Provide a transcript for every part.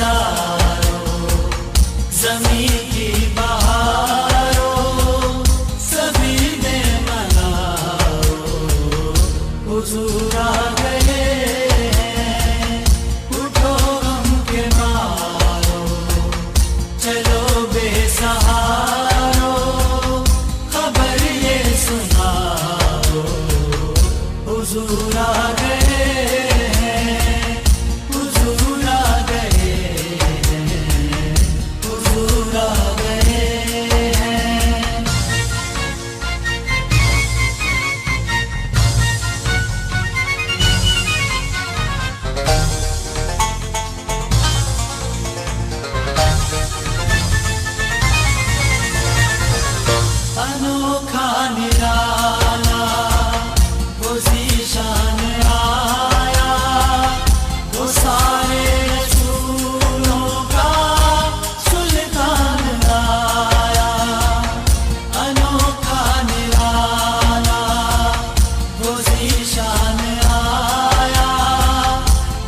नजारों, ज़मीं की बहारों, सभी में मनाओ, हुजूर आ गए हैं, उठो गम के मारो, चलो बेसहारो, खबर ये सुनाओ, हुजूर आ गए हैं, हुजूर आ गए हैं, हुजूर आ गए हैं। अनोखा निराला वो ज़ीशान आया, वो सारे रसूलों का सुल्तान आया। अनोखा निराला वो ज़ीशान आया,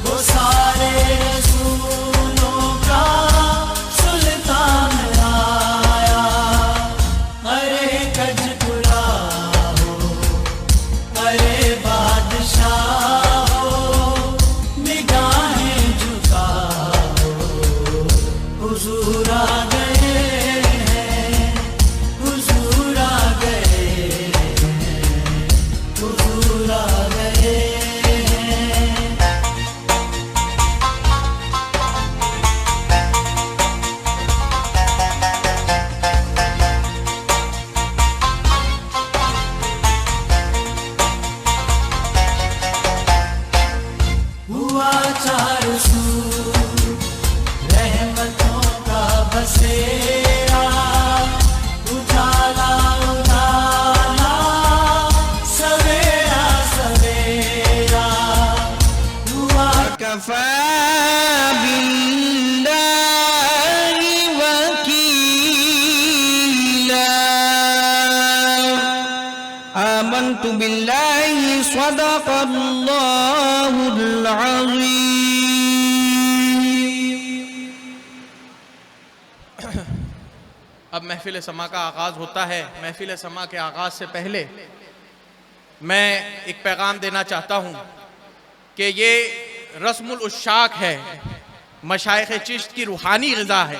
वो सारे रसूलों का सुल्तान आया। अरे कजपुरा हो, अरे बादशाह हो, निगाहें झुकाओ, हुजूर आ गए हैं, हुजूर आ गए हैं, हुजूर आ गए हैं। हुआ चारों सू रहमतों का बसेरा, उजाला उजाला, सवेरा सवेरा। हुआ कफ़ा बिल्लाहि वकीला, आमन्तु बिल्लाहि सदक़ल्लाहुल अज़ीम। अब महफिल समा का आगाज़ होता है। महफिल समा के आगाज़ से पहले मैं एक पैगाम देना चाहता हूँ कि ये रस्मुल उश्शाक है, मशाइख़ चिश्त की रूहानी ग़िज़ा है।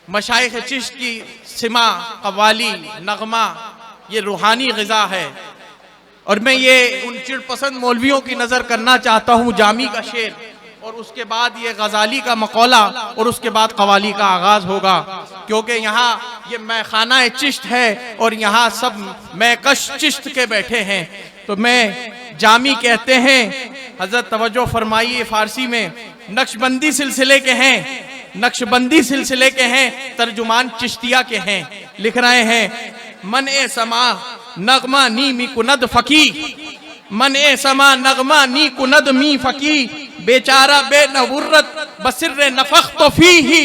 मशाइख़ चिश्त की सिमा, कव्वाली, नगमा ये रूहानी ग़िज़ा है। और मैं ये उन चिड़पसंद मौलवियों की नज़र करना चाहता हूँ। जामी का शेर और उसके बाद ये गज़ाली का मकौला और उसके बाद कव्वाली का आगाज़ होगा, क्योंकि यहाँ ये मैखाना चिश्त है और यहाँ सब मैकश चिश्त के बैठे हैं। तो मैं जामी कहते हैं, हज़रत तवज्जो फरमाइए, फ़ारसी में नक्शबंदी सिलसिले के हैं, नक्शबंदी सिलसिले के हैं, तर्जुमान चिश्तिया के हैं। लिख रहे हैं, मन ए समा नगमा नी मी कुनद फकी, मन ए समा नगमा नी कुनद मी फकी, बेचारा बे नवुर्रत बसिर्रे नफख तो फी ही।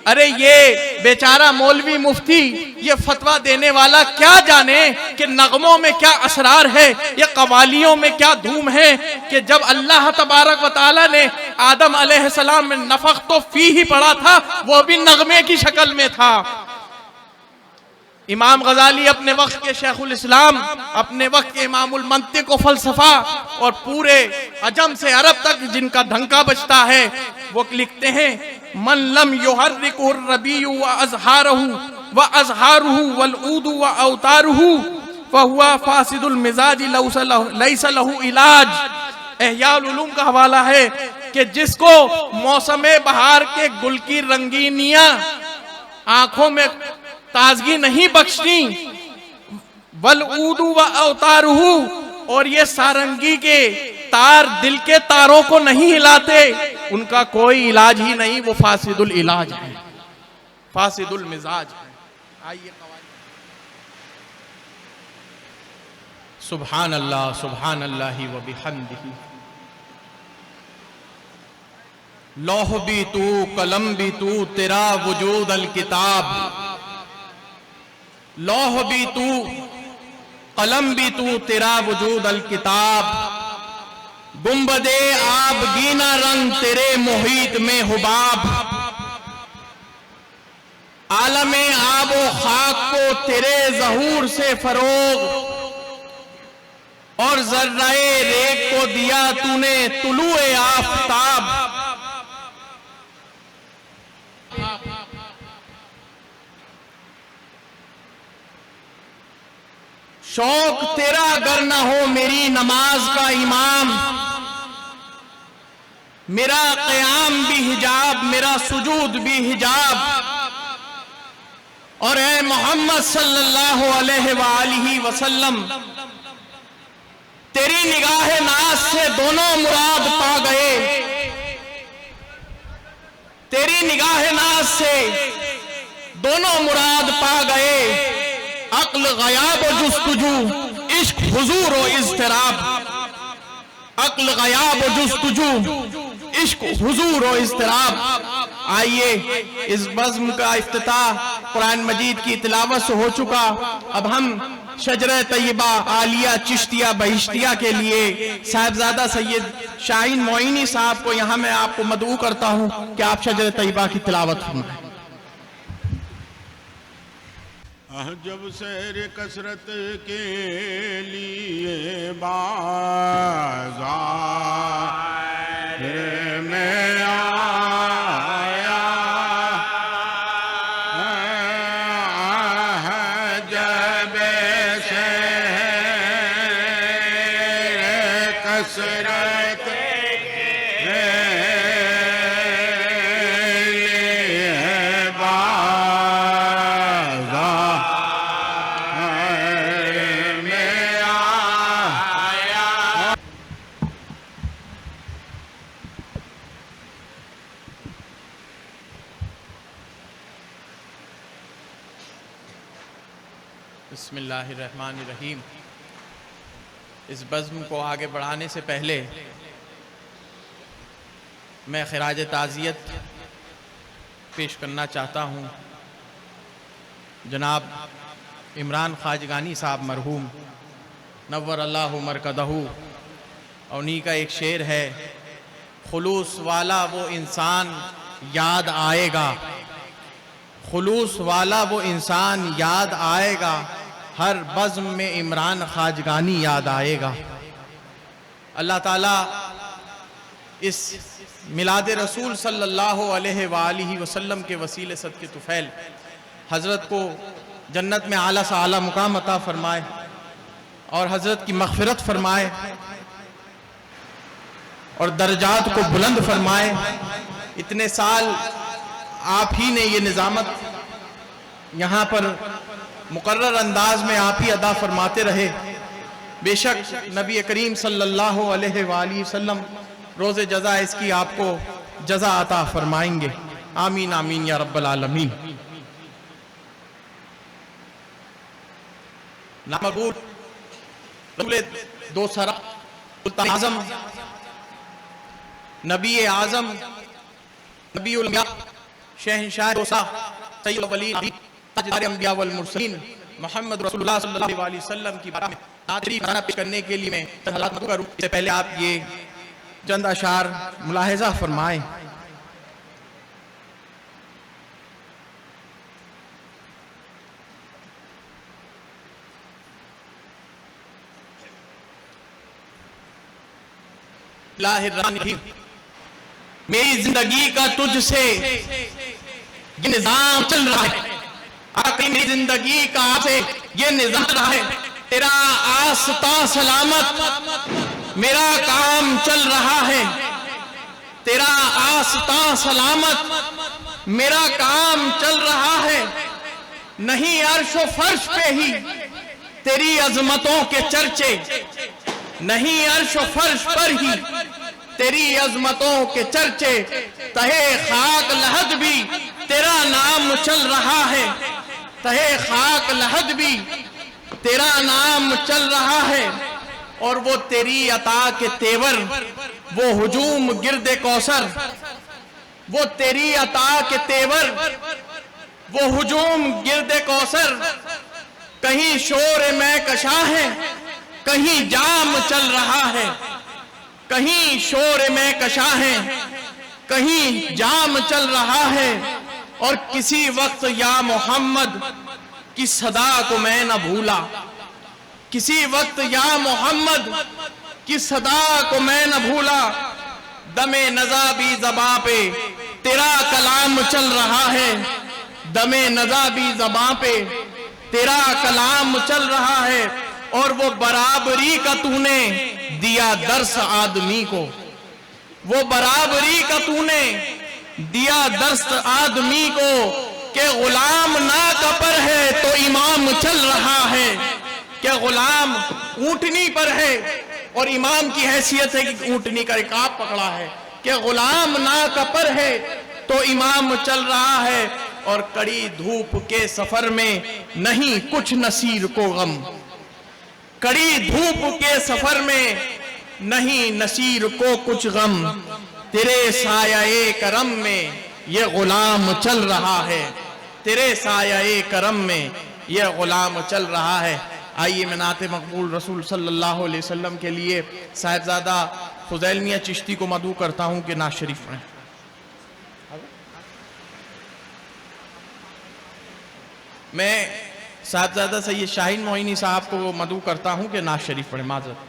अरे ये बेचारा मौलवी मुफ्ती ये फतवा देने वाला क्या जाने कि नगमों में क्या असरार है, ये कवालियों में क्या धूम है कि जब अल्लाह तबारक व तआला ने आदम अलैहिस्सलाम में नफख तो फी ही पढ़ा था, वो भी नगमे की शक्ल में था। इमाम गजाली अपने वक्त के शेखुल इस्लाम, अपने वक्त के इमामुल मंतिक व फलसफा और पूरे अजम से अरब तक जिनका ढंका बजता है, वो लिखते हैं, मन लम युहर्रिकुर रबीउ व अज़हारुहु वल ऊदु व अवतारुहु फहुवा फासिदुल मिजाज लैसा लहु इलाज। एहयाउल उलूम का हवाला है कि जिसको मौसमे बहार के गुल की रंगीनियां आंखों में ताजगी नहीं बख्शती, वल ऊदु व अवतारुहु, और ये सारंगी के तार दिल के तारों को नहीं हिलाते, उनका कोई इलाज ही नहीं, वो फासिदुल इलाज है, फासिदुल मिजाज है। आइए सुभान अल्लाह व बिहम्दिही। लौह भी तू, कलम भी तू, तेरा वजूद अल किताब। लौह भी तू, कलम भी तू, तेरा वजूद अल किताब। गुंबदे आबगीना रंग तेरे मोहित में हुबाब, आलमे आबो खाक को तेरे ज़हूर से फरोग, और जर्राए रेख को दिया तूने तुलुए आफताब। शौक तेरा अगर न हो मेरी नमाज का इमाम, मेरा क़याम भी हिजाब, मेरा सुजूद भी हिजाब। और ए मोहम्मद सल्लल्लाहु अलैहि वसल्लम, तेरी निगाह नाज से दोनों मुराद पा गए, तेरी निगाह नाज से दोनों मुराद पा गए। अक्ल गयाब व जुस्तुजू, इश्क हुजूर व इज़्तिराब। अक्ल गयाब व जुस्तुजू, इश्क हुजूर व इज़्तिराब। आइए, इस बज़्म का इफ्तिताह कुरान मजीद की तिलावत से हो चुका। अब हम शजर तैयबा आलिया चिश्तिया बहिश्तिया के लिए साहिबजादा सैयद शाहीन मोइनी साहब को यहाँ मैं आपको मदऊ करता हूँ कि आप शजर तैयबा की तिलावत फरमाएं। जब सैर कसरत के लिए बाज़ार में आया है, जब सैर कसरत बिस्मिल्लाहिर्रहमानिर्रहीम। इस बज़्म को आगे बढ़ाने से पहले मैं खिराज ताज़ियत पेश करना चाहता हूँ जनाब इमरान ख्वाजगानी साहब मरहूम नव्वर अल्लाहु मरकदहू। और उन्हीं का एक शेर है, खुलूस वाला वो इंसान याद आएगा, खुलूस वाला वो इंसान याद आएगा, हर बज़्म में इमरान ख्वाजगानी याद आएगा। अल्लाह ताला इस मिलाद रसूल सल्लल्लाहु अलैहि वसल्लम के वसीले सदके तुफ़ैल हज़रत को जन्नत में आला सा आला मुकाम अता फरमाए और हज़रत की मग़फ़िरत फरमाए और दर्जात को बुलंद फरमाए। इतने साल आप ही ने ये निज़ामत यहाँ पर मुकर्रर अंदाज में आप ही अदा फरमाते रहे। बेशक नबी करीम सल्लल्लाहु अलैहि वसल्लम रोज़े जज़ा इसकी आपको जज़ा अता फरमाएंगे। आमीन आमीन या रब्बल आलमीन। नामबूर दो सरा आज़म नबी आज़म नबी उल शहंशाह सैयदुल वलीद ताजदार अंबिया वल मुरसलीन मोहम्मद रसूलुल्लाह सल्लल्लाहु अलैहि वसल्लम की बात में तारीफ पेश करने के लिए मैं तहलात करूं। इससे पहले आप ये चंद अशार मुलाहिजा फरमाएं। मेरी जिंदगी का तुझसे ये निजाम चल रहा है, आखिरी मेरी जिंदगी का से ये निजाम चल रहा है। तेरा आस्ता सलामत मेरा काम चल रहा है, तेरा आस्ता सलामत मेरा काम चल रहा है। नहीं अर्श व फर्श पे ही तेरी अजमतों के चर्चे, नहीं अर्श व फर्श पर ही तेरी अजमतों के चर्चे। तहे खाक लहद भी तेरा नाम चल रहा है, तहे खाक लहद भी तेरा नाम चल रहा है। और वो तेरी अता के तेवर, वो हुजूम गिरदे कौसर, वो तेरी अता के तेवर, वो हुजूम गिरदे कौसर। कहीं शोर मैं कशा है, कहीं जाम चल रहा है, कहीं शोर में कशा है, कहीं जाम चल रहा है, और किसी वक्त या मोहम्मद की सदा को मैं न भूला, किसी वक्त या मोहम्मद की सदा को मैं न भूला। दमे नज़ा भी ज़बां पे तेरा कलाम चल रहा है, दमे नज़ा भी ज़बां पे तेरा कलाम चल रहा है। और वो बराबरी का तूने दिया दर्स आदमी को, वो बराबरी का तूने दिया दर्स आदमी को, कि गुलाम ना कपर है तो इमाम चल रहा है, कि गुलाम ऊंटनी पर है और इमाम की हैसियत है कि ऊंटनी का रिकाब पकड़ा है, कि गुलाम ना कपर है तो इमाम चल रहा है। और कड़ी धूप के सफर में नहीं कुछ नसीर को गम, कड़ी धूप के सफर में नहीं नसीर को कुछ गम, तेरे साया करम में ये गुलाम चल रहा है, तेरे साया करम में ये गुलाम चल रहा है। आइए मैं नाते मकबूल रसूल सल्लल्लाहु अलैहि वसल्लम के लिए साहिबजादा फुज़ैल मियां चिश्ती को मदू करता हूं कि नात शरीफ पढ़ें। मैं साहिबजादा सैयद शाहीन मोइनी साहब को मदू करता हूं कि नात शरीफ पढ़ें। माजरत।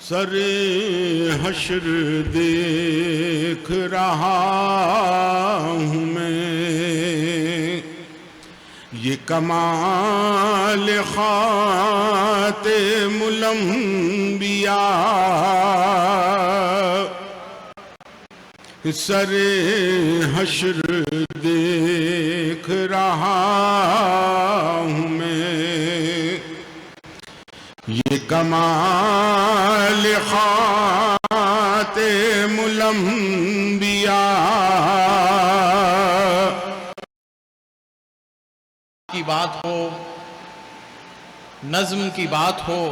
सरे हश्र देख रहा हूँ मैं, ये कमाल खाते मुलम्बिया, सरे हश्र देख रहा हूँ मैं, ये कमाल खाते मुलम्बिया, की बात हो, नज़्म की बात हो,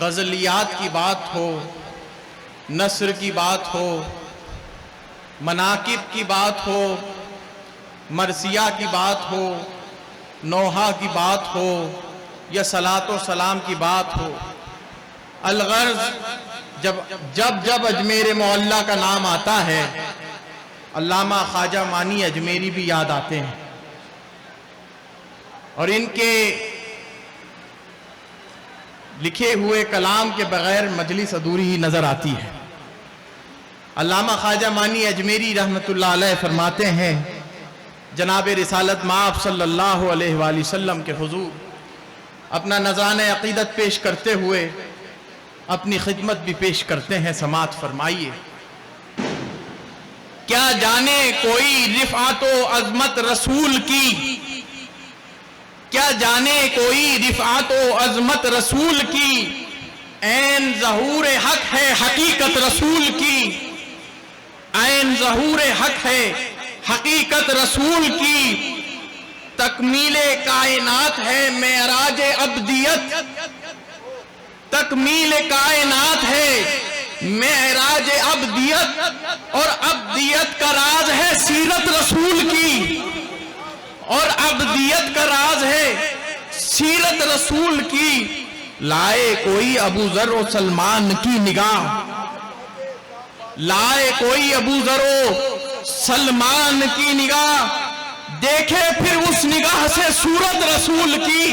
गज़लियात की बात हो, नस्र की बात हो, मनाकिब की बात हो, मरसिया की बात हो, नोहा की बात हो, या सलातो सलाम की बात हो। अलगर्ज जब जब जब अजमेर मौला का नाम आता है, अल्लामा ख्वाजा मानी अजमेरी भी याद आते हैं, और इनके लिखे हुए कलाम के बगैर मजलिस अधूरी ही नजर आती है। अल्लामा ख्वाजा मानी अजमेरी रहमतुल्लाह अलैह फरमाते हैं, जनाब रिसालत माफ़ सल्लल्लाहु अलैहि वसल्लम के हुजूर अपना नज़राने अक़ीदत पेश करते हुए अपनी खिदमत भी पेश करते हैं। समात फरमाइए। क्या जाने कोई रिफ़ातो अज़मत रसूल की, क्या जाने कोई रिफ़ातो अज़मत रसूल की, ऐन ज़हूर हक है हकीकत रसूल की, ऐन ज़हूर हक है हकीकत रसूल की, तकमीले कायनात है मेराज अब्दियत, तकमीले कायनात है मेराज अब्दियत, और अब्दियत का राज है सीरत रसूल की, और अब्दियत का राज है सीरत रसूल की। लाए कोई अबू ज़र और सलमान की निगाह, लाए कोई अबू ज़र और सलमान की निगाह, देखे फिर उस निगाह से सूरत रसूल की,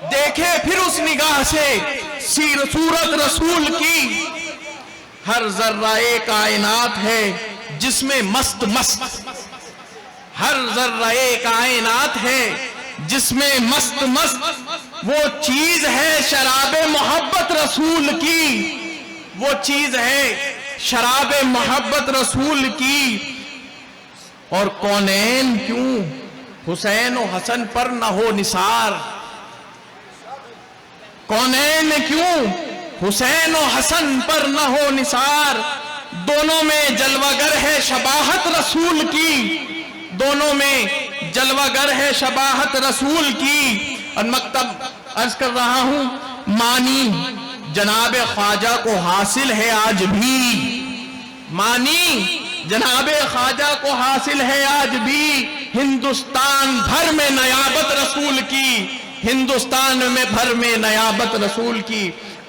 देखे फिर उस निगाह से सूरत रसूल की। हर जर्राए कायनात है जिसमें मस्त मस्त, हर जर्राए कायनात है जिसमें मस्त मस्त वो चीज है शराबे मोहब्बत रसूल की, वो चीज है शराबे मोहब्बत रसूल की। और कौनैन क्यों हुसैन और हसन पर न हो निसार, कौनैन क्यों हुसैन और हसन पर न हो निसार, दोनों में जलवागर है शबाहत रसूल की, दोनों में जलवागर है शबाहत रसूल की। और मकतब अर्ज कर रहा हूं, मानी जनाब ख्वाजा को हासिल है आज भी, मानी जनाब ख्वाजा को हासिल है आज भी। हिंदुस्तान भर में नयाबत रसूल की, हिंदुस्तान में भर में नयाबत रसूल की।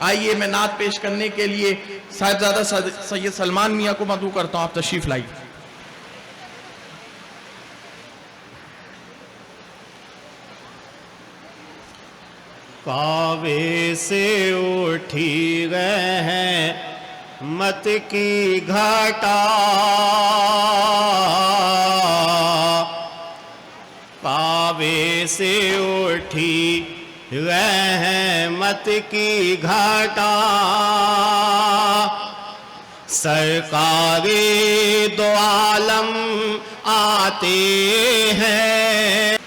आइए मैं नात पेश करने के लिए साहिबजादा सैयद सलमान मियाँ को मदऊ करता हूँ, आप तशरीफ लाइए। कावे से उठी गए मत की घटा, कावे से उठी रहमत की घटा, सरकारे दो आलम आते हैं।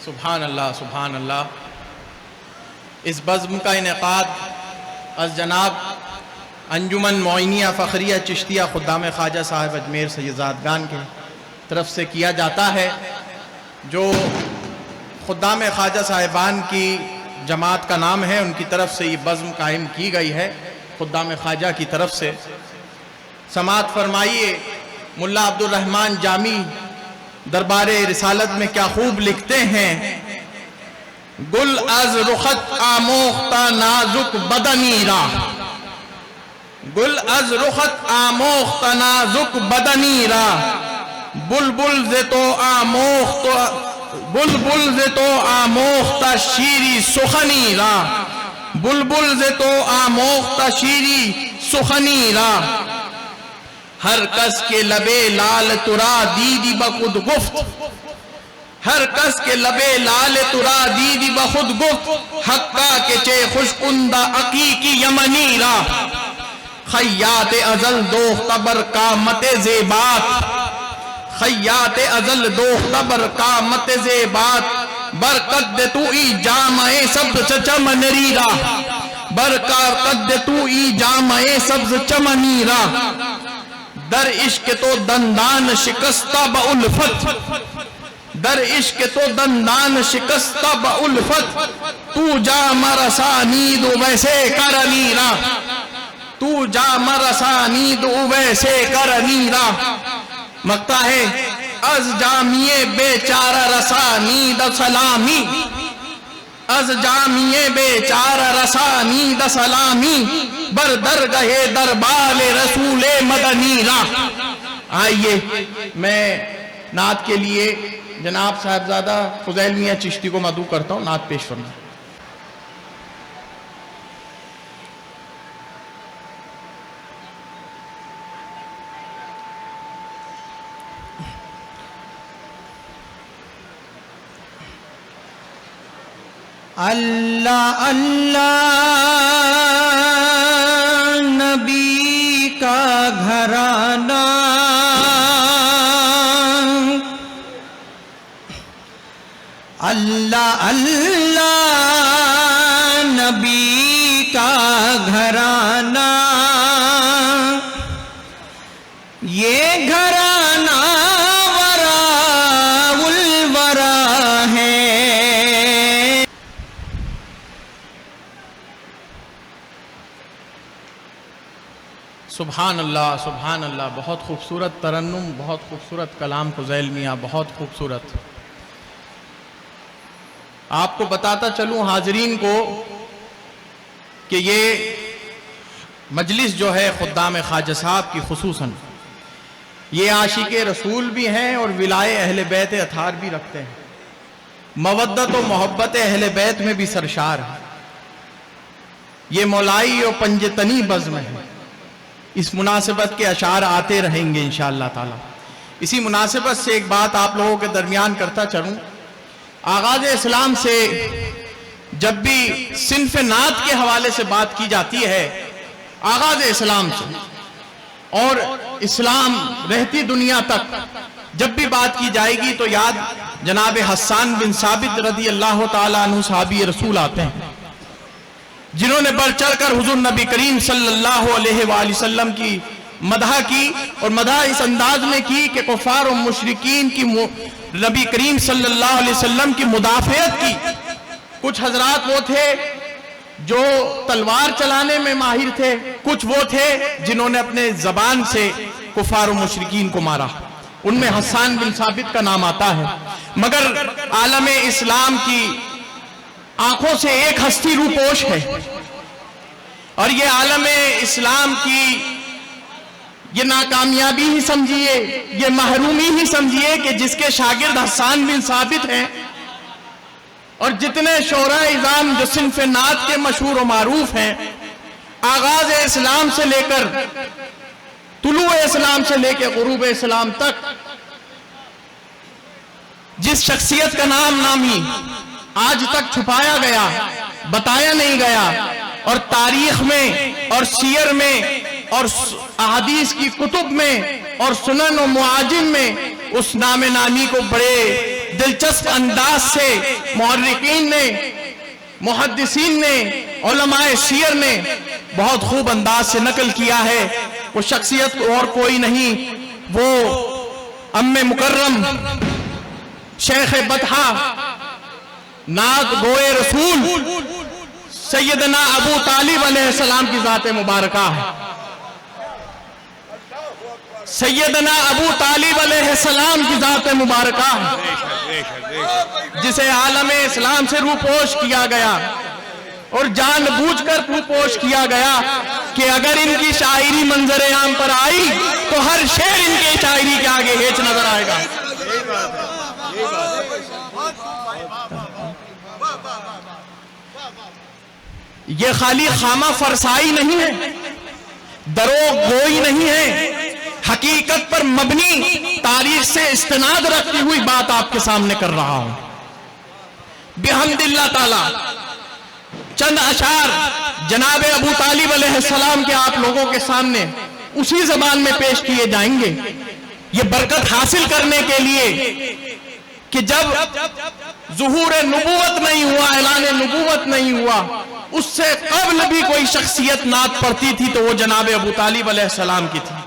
सुभान अल्लाह, सुभान अल्लाह। इस बज़्म का इनेकाद अज जनाब अंजुमन मोइनिया फ़खरिया चिश्तिया खुद्दाम ख्वाजा साहब अजमेर सैयदादगान के तरफ से किया जाता है, जो खुद्दाम ख्वाजा साहिबान की जमात का नाम है, उनकी तरफ से ये बज़्म कायम की गई है खुद्दाम ख्वाजा की तरफ से। समात फरमाइए। मुल्ला अब्दुल रहमान जामी दरबारे रिसालत में क्या खूब लिखते हैं, गुल अज रुखत आमोख्ता नाजुक बदनीरा, गुल अज रुखत आमोख्ता नाजुक बदनीरा, बुलबुल जे तो आमोख्ता, बुलबुल जे तो आमोख्ता शीरी सुखनीरा, बुलबुल जे तो आमोख्ता शीरी सुखनीरा, हर कस के लबे लाल तुरा दीदी बखुद गुफ्त, हर कस के लबे लाल तुरा दीदी बखुद गुफ्त, हक्का के चे खुशकुंदा अकीकी यमनीरा, खैयात अजल दोख तबर का मते जेबात, खैयात अजल दोख तबर का मते जेबात, बरकत दे तू ई जामए सब्ज़ चमनीरा, बरकत दे तू ई जामए सब्ज़ चमनीरा, दर इश्क तो दंदान शिकस्ता बउल्फत, दर इश्क तो दंदान शिकस्ता बउल्फत, तू जा मरसा नीद वैसे कर नीरा, तू जा मरसा नीद वैसे कर नीरा। मकता है अज जामिए बेचारा रसा नीद सलामी, अज जामिए बेचारा रसा नीद सलामी, बर दर गहे दरबार रसूले मदनीरा। आइए मैं नात के लिए जनाब साहबजादा फुज़ैल मियाँ चिश्ती को मदऊ करता हूँ, नात पेश फरमाएं। अल्लाह अल्लाह नबी का घराना, अल्लाह अल्लाह नबी का घराना, ये घराना वराउल वरा है। सुभान अल्लाह, सुभान अल्लाह। बहुत खूबसूरत तरन्नुम, बहुत खूबसूरत कलाम फुज़ैल मियाँ, बहुत खूबसूरत। आपको बताता चलूं हाजरीन को कि ये मजलिस जो है खुद्दाम ख्वाजा साहब की खुसूसन, ये आशिक़े रसूल भी हैं और विलाए अहले बैत अथार भी रखते हैं, मवद्दत और मोहब्बत अहले बैत में भी सरशार है। ये मौलाई और पंजतनी बज़्म है। इस मुनासिबत के अशार आते रहेंगे इंशाअल्लाह ताला। इसी मुनासिबत से एक बात आप लोगों के दरमियान करता चलूं। आगाज़ इस्लाम से जब भी सिन्फ नात के हवाले से बात की जाती है, आगाज़ इस्लाम से और इस्लाम रहती दुनिया तक जब भी बात की जाएगी तो याद जनाब हस्सान बिन साबित रदी अल्लाह ताला अन्हु सहाबी रसूल आते हैं, जिन्होंने बढ़ चढ़ कर हुजूर नबी करीम सल्लल्लाहु अलैहि वसल्लम की मदह की, और मदह इस अंदाज में की कि कुफार और मुशरिकीन की नबी करीम सल्लल्लाहु अलैहि वसल्लम की मुदाफ़ियत की, कुछ हजरात वो थे जो तलवार चलाने में माहिर थे, कुछ वो थे जिन्होंने अपने जबान से कुफार और मुशरिकीन को मारा। उनमें हसन बिन साबित का नाम आता है। मगर आलम इस्लाम की आंखों से एक हस्ती रूपोश है, और ये आलम इस्लाम की ये नाकामयाबी ही समझिए, ये महरूमी ही समझिए कि जिसके शागिर्द हसन बिन साबित हैं, और जितने शोरा इज़ाम जो सिन्फ नात के मशहूर और मारूफ हैं, आगाज इस्लाम से लेकर तुलू इस्लाम से लेकर गुरूब इस्लाम तक जिस शख्सियत का नाम नामी आज तक छुपाया गया, बताया नहीं गया, और तारीख में और सीयर में और अहादीस की कुतुब में और सुनन और मुआजिम में उस नाम नामी को बड़े दिलचस्प अंदाज से मुहर्रिकीन ने, मुहद्दिसीन ने, उलमाए सीयर ने बहुत खूब अंदाज से नकल किया है। वो शख्सियत और कोई नहीं, वो अम्मे मुकर्रम शेख बतहा नात गोए रसूल सैयदना अबू तालिब अलैहिस्सलाम की जात मुबारका है। सैयदना अबू तालिब अलैहिस्सलाम की जात मुबारका है, जिसे आलम इस्लाम से रूपोश किया गया और जानबूझकर रूपोश किया गया कि अगर इनकी शायरी मंजर आम पर आई तो हर शेर इनकी शायरी के आगे हेच नजर आएगा। ये खाली खामा फरसाई नहीं है, दरोग गोई नहीं है, हकीकत पर मबनी तारीख से इस्तिनाद रखती हुई बात आपके सामने कर रहा हूं। बिहम्दिल्लाह ताला चंद अशार जनाब अबू तालिब अलैहिस्सलाम के आप लोगों के सामने उसी जबान में पेश किए जाएंगे, ये बरकत हासिल करने के लिए कि जब ज़ुहूर नबूवत नहीं हुआ, ऐलान नबूवत नहीं हुआ, उससे कब्ल भी कोई शख्सियत नात पढ़ती थी तो वो जनाब अबू तालिब अलैहिस्सलाम की थी।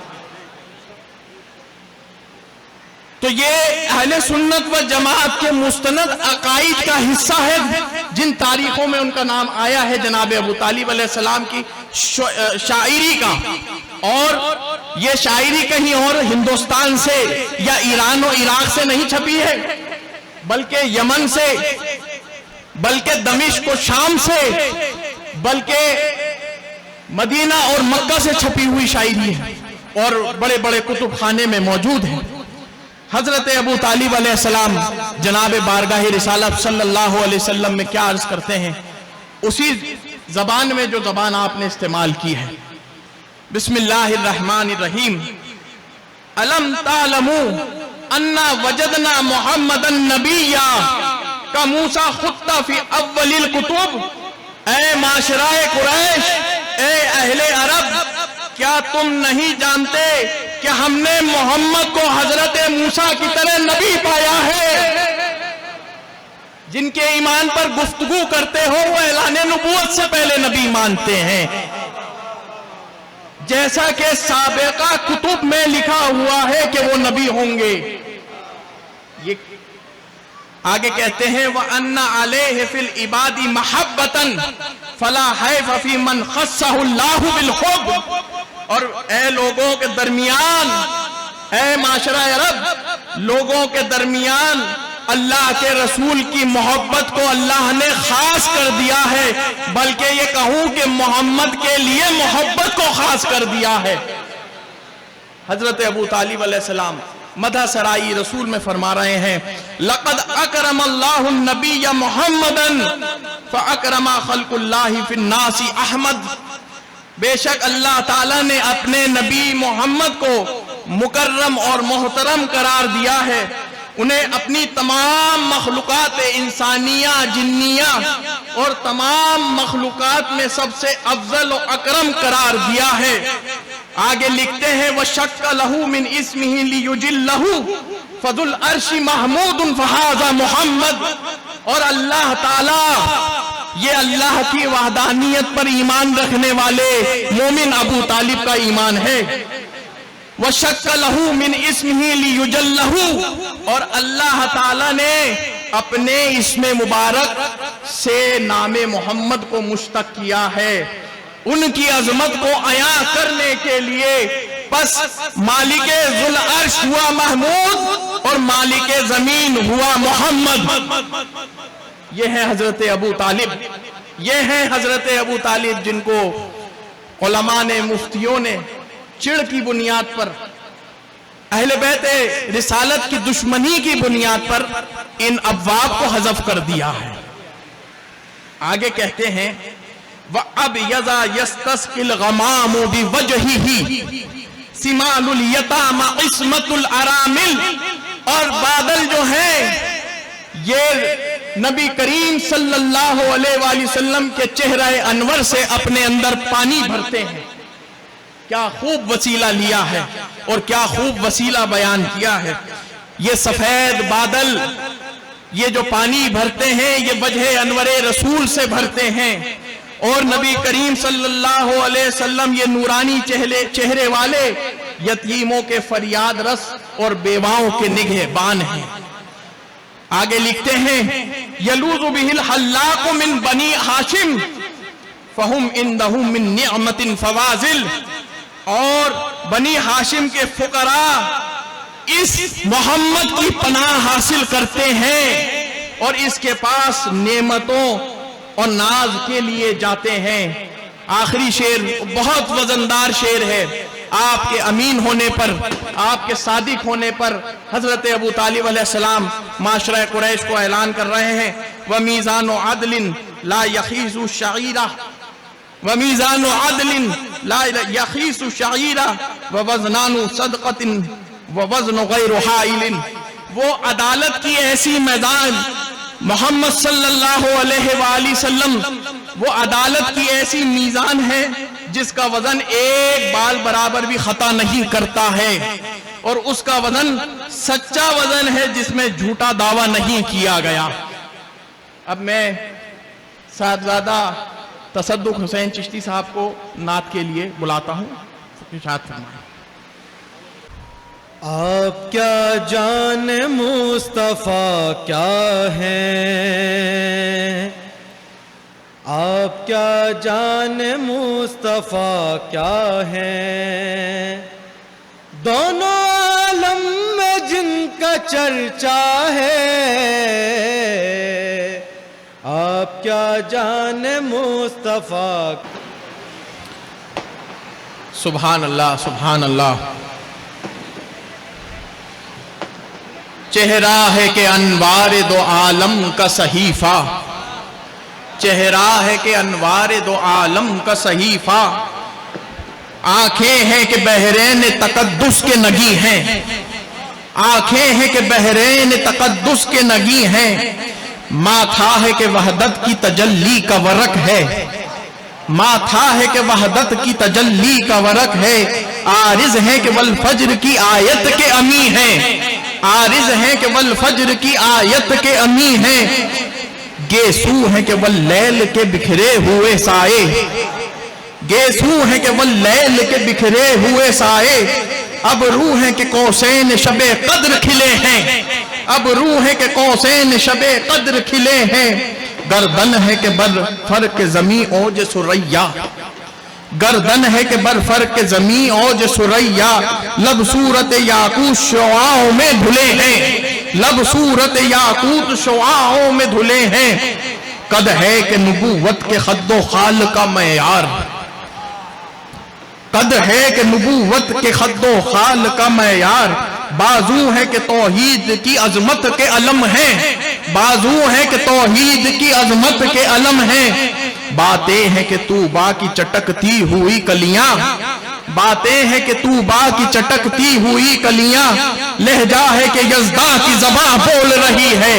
तो ये अहले सुन्नत व जमात के मुस्तनद अकाईद का हिस्सा है, जिन तारीखों में उनका नाम आया है जनाब अबू तालिब अलैहिस्सलाम की शायरी का। और ये शायरी कहीं और हिंदुस्तान से या ईरान और इराक से नहीं छपी है, बल्कि यमन से, बल्कि दमिश्क और शाम से, बल्कि मदीना और मक्का से छपी हुई शायरी है और बड़े बड़े कुतुब खाने में मौजूद है। हजरत अबू तालिब अलैहिस्सलाम जनाब बारगाह रिसालत सल्लल्लाहु अलैहि वसल्लम में क्या अर्ज करते हैं, उसी जबान में जो जबान आपने इस्तेमाल की है। बिस्मिल्लाहिर्रहमानिर्रहीम। अलम तालमू अन्ना वजदना मुहम्मदन नबिय्या का मूसा खुत्ता फी अव्वलिल कुतुब। ए माशराए कुरैश, ए अहले अरब, क्या तुम नहीं जानते कि हमने मोहम्मद को हजरत मूसा की तरह नबी पाया है? जिनके ईमान पर गुफ्तगू करते हो वो ऐलान नबूवत से पहले नबी मानते हैं, जैसा कि साबिका कुतुब में लिखा हुआ है कि वो नबी होंगे। ये आगे कहते हैं व अन्ना अलैहि फिल इबादी महब्बतन फला हैफ फी मन खस्सहुल्लाहु बिल हुब। और ए लोगों के दरमियान, ए माशरा अरब, लोगों के दरमियान अल्लाह के रसूल की मोहब्बत को अल्लाह ने खास कर दिया है, बल्कि ये कहूं कि मोहम्मद के लिए मोहब्बत को खास कर दिया है। हजरत अबू तालिब अलैहिस्सलाम मदह सराई रसूल में फरमा रहे हैं, लक़द अकरमल्लाहु नबिय्य मुहम्मदन फ़अकरमा खल्क़ुल्लाहि फ़िन्नासी अहमद। बेशक अल्लाह ताला ने अपने नबी मोहम्मद को मुकर्रम और मोहतरम करार दिया है, उन्हें अपनी तमाम मखलूकात इंसानिया, जिन्निया और तमाम मखलूकात में सबसे अफजल और अकरम करार दिया है। आगे लिखते हैं व शक्क लहू मिन इस्मिही लियुजिल्लहू फदुल अर्शी महमूदुन फहाज़ा मुहम्मद। और अल्लाह ताला, ये अल्लाह की वहदानियत पर ईमान रखने वाले मोमिन अबू तालिब का ईमान है। व शक्क लहू मिन इस्मिही लियुजल्लहू, और अल्लाह ताला ने अपने इसमें मुबारक से नामे मोहम्मद को मुश्तक किया है, उनकी अजमत को अया करने के लिए। बस मालिके जुल अर्श हुआ महमूद और मालिके जमीन हुआ मोहम्मद। ये है हजरत अबू तालिब, ये है हजरत अबू तालिब जिनको उलमा ने, मुफ्तियों ने चिड़ की बुनियाद पर, अहले बैत रिसालत की दुश्मनी की बुनियाद पर इन अब्वाब को हज़फ कर दिया है। आगे कहते हैं व अब यजा यस्तस्किल गमामो बिवजहिही सिमालुल यतामा इस्मतुल अरामिल। और बादल जो है ये नबी करीम सल्लल्लाहु अलैहि वसल्लम के चेहरे अनवर से अपने अंदर पानी भरते हैं। क्या खूब वसीला लिया है और क्या खूब वसीला बयान किया है। ये सफेद बादल, ये जो पानी भरते हैं, ये वजह अनवरे रसूल से भरते हैं। और नबी करीम सल्लल्लाहु अलैहि वसल्लम ये नूरानी चेहरे वाले यतीमों के फरियाद रस और बेवाओं के निगहबान हैं। आगे लिखते हैं यलूज़ु बिहिल हल्लाक़ु मिन बनी हाशिम फहुम इंदहु मिन निअमतिन फवाजिल। और बनी हाशिम के फुकरा इस मोहम्मद की पनाह हासिल करते हैं और इसके पास नेमतों और नाज के लिए जाते हैं। आखिरी शेर बहुत वजनदार शेर है। आपके अमीन होने पर, आपके सादिक होने पर हजरत अबू तालिब अलैहिस्सलाम माशरा कुरैश को ऐलान कर रहे हैं व मीज़ान अदलिन ला यखीसु शईरा, व मीज़ान अदलिन ला यखीसु शईरा व वज़नानु सदक़तिन व वज़नु गैरु हाइलिन। वो अदालत की ऐसी मैदान मोहम्मद सल्लल्लाहु अलैहि वसल्लम, वो अदालत की ऐसी मीज़ान है जिसका वजन एक बाल बराबर भी खता नहीं करता है और उसका वजन सच्चा वजन है जिसमें झूठा दावा नहीं किया गया। अब मैं साहबजादा तसद्दुक़ हुसैन चिश्ती साहब को नात के लिए बुलाता हूँ। इरशाद फरमाएं। आप क्या जाने मुस्तफ़ा क्या है, आप क्या जाने मुस्तफ़ा क्या है। दोनों आलम में जिनका चर्चा है, आप क्या जाने मुस्तफ़ा। सुभान अल्लाह, सुभान अल्लाह। चेहरा है कि अनवार दो आलम का सहीफा, चेहरा है कि अनवार दो आलम का सहीफा। आंखें हैं कि बहरैन तकद्दुस के नगी हैं, आंखें हैं कि बहरैन तकद्दुस के नगी हैं। माथा है कि वहदत की तजल्ली का वरक है, माथा है कि वहदत की तजल्ली का वरक है। आरिज है कि वल फज्र की आयत के अमी है, आरिज है कि वल फज्र की आयत के अमी है। गेसू है कि वल लैल के बिखरे हुए साए, गेसू है कि वल लैल के बिखरे हुए साए। अब रूह है कि कौसैन शबे कद्र खिले हैं, अब रूह है कि कौसैन शबे कद्र खिले हैं। गर्दन है कि बर फर्क जमी ओज सुरैया, गर्दन है कि बर फर्क जमी ओज सुरैया। लब सूरत याकूत शुआओं में धुले हैं, लब सूरत याकूत शुआओं में धुले हैं। कद है कि नबूवत के खद्दो खाल का मयार, कद है कि नबूवत के खद्दो खाल का मयार। बाजू है कि तौहीद की अजमत के अलम है, बाजू है कि तौहीद की अजमत के अलम है। बातें हैं कि तूबा की चटकती हुई कलियां, बातें हैं कि तूबा की चटकती हुई कलियां। लहजा है कि यज़दा की ज़बां बोल रही है,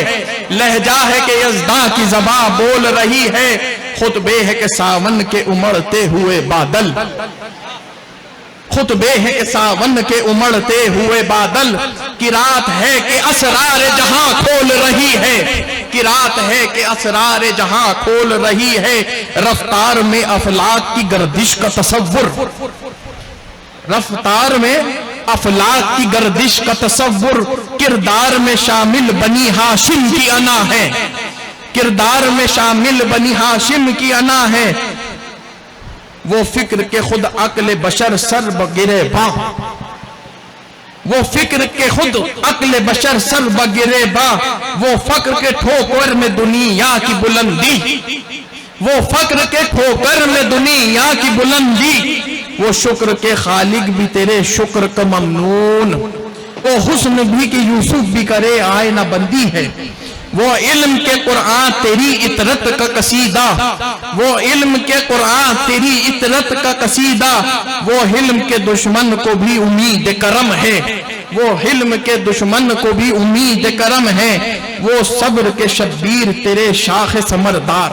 लहजा है कि यज़दा की ज़बां बोल रही है। खुतबे है कि सावन के उमड़ते हुए बादल, खुतबे है कि सावन के उमड़ते हुए बादल। कि रात है कि असरार जहां खोल रही है, कि रात है कि असरार जहां खोल रही है। रफ्तार में अफलाक की गर्दिश का तसव्वुर, रफ्तार में अफलाक की गर्दिश का तसव्वुर किरदार में शामिल बनी हाशिम की अना है, किरदार में शामिल बनी हाशिम की अना है। वो फिक्र के खुद अक्ल बशर सर बगिरे बा, वो फिक्र के खुद अक्ल बशर सर बगिरे बा, वो फक्र के ठोकर में दुनिया की बुलंदी, वो फक्र के ठोकर में दुनिया की बुलंदी, वो शुक्र के खालिक भी तेरे शुक्र का ममनून, वो हुस्न भी कि यूसुफ भी करे आयना बंदी है, वो इल्म के कुरान तेरी इतरत का कसीदा, वो इल्म के कुरान तेरी इतरत का कसीदा, वो हिल्म के दुश्मन को भी उम्मीद करम है, वो हिल्म के दुश्मन को भी उम्मीद करम है, वो सब्र के शब्बीर तेरे शाख समरदार,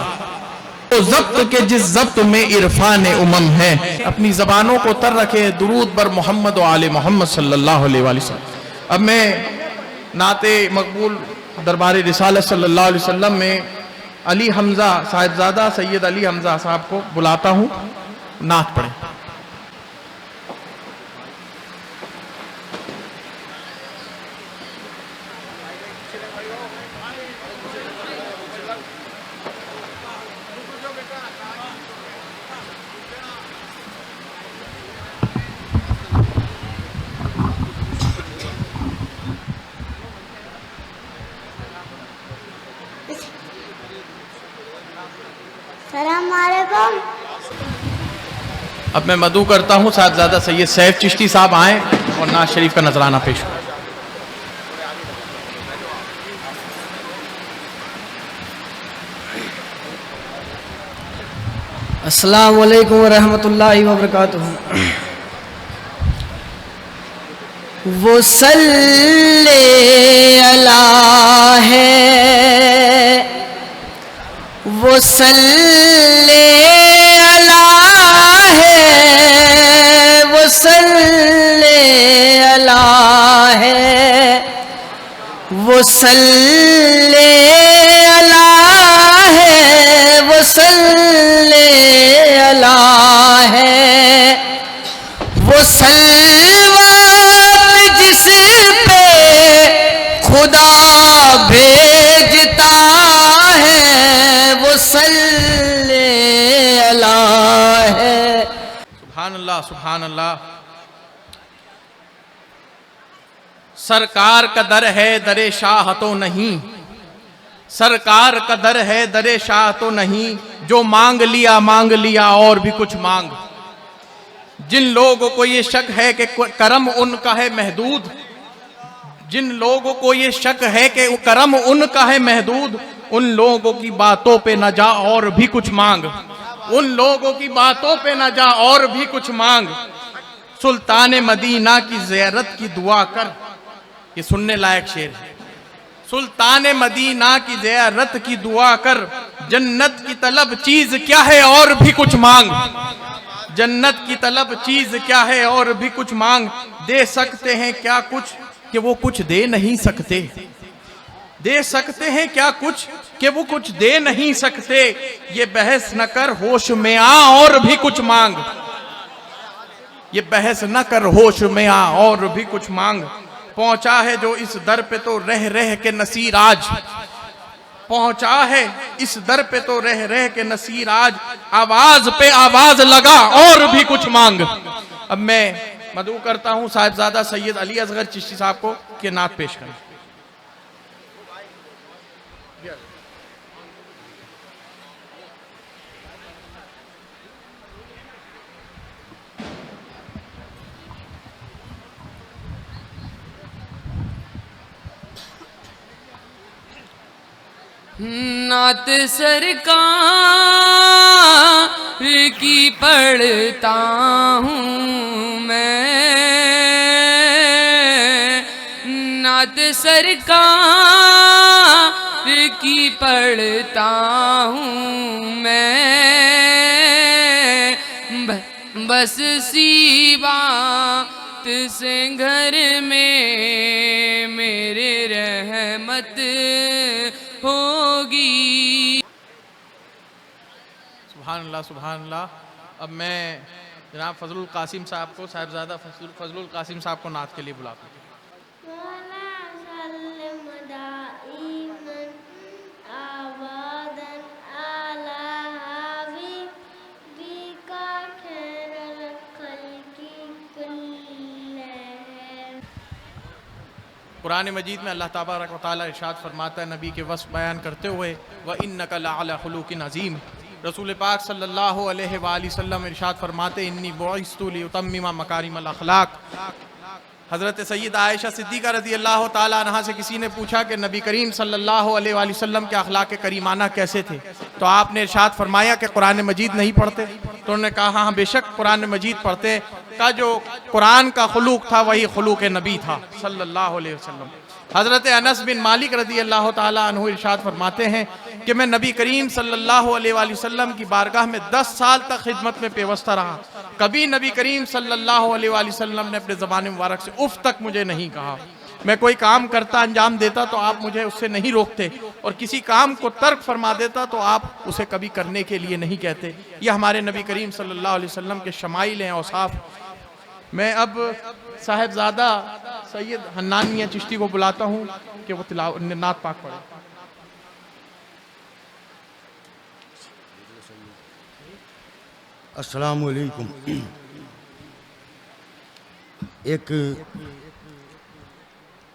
वो जब्त के जिस जब्त में इरफान उमम है। अपनी जबानों को तर रखे दुरूद बर मोहम्मद व आले मोहम्मद सल्लल्लाहु अलैहि वसल्लम। अब मैं नाते मकबूल दरबार रिसालत सल्लल्लाहु अलैहि वसल्लम में अली हमजा साहिबजादा सैयद अली हमजा साहब को बुलाता हूँ, नात पढ़े। सलामुअलैकुम। अब मैं मदू करता हूँ साहिबजादा सैयद सैफ चिश्ती साहब आए और नाज शरीफ का नजराना पेश करें। अस्सलामु अलैकुम व रहमतुल्लाहि व बरकातुहू। वो सल्ले अला है, वो सल्ले अला है, वो सल्ले अला है, वो सल्ले अला है, वो सल्ले अला है, वो सलवात जिस पे खुदा भेजता है, वो सल्ले अला है। सुभान अल्लाह, सुभान अल्लाह। सरकार का दर है दरे शाह तो नहीं, सरकार का दर है दरे शाह तो नहीं, जो मांग लिया और भी कुछ मांग। जिन लोगों को ये शक है कि करम उनका है महदूद, जिन लोगों को ये शक है कि करम उनका है महदूद, उन लोगों की बातों पे न जा और भी कुछ मांग, उन लोगों की बातों पे न जा और भी कुछ मांग। सुल्तान मदीना की ज़ियारत की दुआ कर, ये सुनने लायक शेर है। सुल्तान मदीना की ज़ियारत की दुआ कर, जन्नत की तलब चीज क्या है और भी कुछ मांग, जन्नत की तलब चीज क्या है और भी कुछ मांग। दे सकते हैं क्या कुछ कि वो कुछ दे नहीं सकते, दे सकते हैं क्या कुछ कि वो कुछ दे नहीं सकते। ये बहस न कर होश में आ और भी कुछ मांग, ये बहस न कर होश में आ और भी कुछ मांग। पहुंचा है जो इस दर पे तो रह रह के नसीर आज, पहुंचा है इस दर पे तो रह रह के नसीर आज। आवाज पे आवाज लगा और भी कुछ मांग। अब मैं मदऊ करता हूं साहिबजादा सैयद अली असगर चिश्ती साहब को कि नात पेश करें। नात सरकार की पढ़ता हूँ मैं, नात सरकार की पढ़ता हूँ मैं। बस सी बात से घर में मेरे रहमत होगी। सुभान अल्लाह, सुभान अल्लाह। अब मैं जनाब फजलुल कासिम साहब को, साहिबजादा फजलुल कासिम साहब को नात के लिए बुलाते हैं। कुरान मजीद में अल्लाह तबारक व तआला इरशाद फरमाता है नबी के वस्फ़ बयान करते हुए, व इन्नका लअला खुलुकिन अज़ीम। रसूल पाक सल्लल्लाहु अलैहि वसल्लम इरशाद फरमाते इन्नी बुइस्तु लिउतम्मिमा मकारिमल अखलाक। हज़रत सैयद आयशा सिद्दीक़ा रज़ी अल्लाह ताला अन्हा से किसी ने पूछा कि नबी करीम सल्लल्लाहु अलैहि वसल्लम के अखलाक करीमाना कैसे थे, तो आपने इरशाद फरमाया कि कुरान मजीद नहीं पढ़ते। तो उन्होंने कहा हाँ बेशक कुरान मजीद पढ़ते। का जो कुरान का खुलूक था वही खुलूक नबी था सल्लल्लाहु अलैहि वसल्लम। हज़रत अनस बिन मालिक रज़ी अल्लाह ताला अन्हु इरशाद फरमाते हैं कि मैं नबी करीम सल्लल्लाहु अलैहि वसल्लम की बारगाह में 10 साल तक खिदमत में पेवस्ता रहा। कभी नबी करीम सल्लल्लाहु अलैहि वसल्लम ने अपने ज़बान मुबारक से उफ तक मुझे नहीं कहा। मैं कोई काम करता अंजाम देता तो आप मुझे उससे नहीं रोकते, और किसी काम को तर्क फरमा देता तो आप उसे कभी करने के लिए नहीं कहते। ये हमारे नबी करीम सल्लल्लाहु अलैहि वसल्लम के शमाइल हैं, औसाफ। मैं अब साहिबजादा सैयद हन्नान मियां चिश्ती को बुलाता हूँ कि वो नात पाक पढ़े। अस्सलामु अलैकुम। एक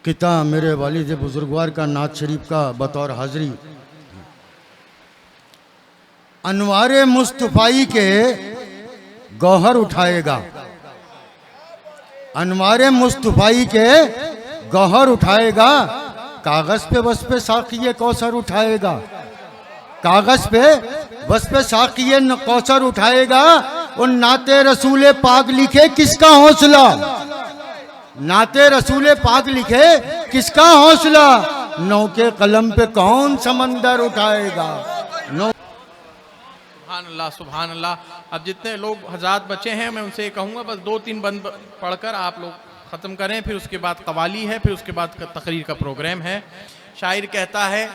किताब मेरे वालिद बुजुर्गवार का नात शरीफ का बतौर हाज़री अनवारे मुस्तफ़ाई के गौहर उठाएगा, अनवारे मुस्तफ़ाई के गौहर उठाएगा, कागज़ पे बस पे साक़िए कौसर उठाएगा, कागज़ पे बस पे साक़िए कौसर उठाएगा। उन नाते रसूल पाक लिखे किसका हौसला, नाते रसूल पाक लिखे किसका हौसला, नौ के कलम पे कौन समंदर उठाएगा। सुभान अल्लाह सुभान अल्लाह। अब जितने लोग हज़रात बचे हैं मैं उनसे कहूँगा बस 2-3 बंद पढ़कर आप लोग ख़त्म करें, फिर उसके बाद कवाली है, फिर उसके बाद तकरीर का प्रोग्राम है। शायर कहता है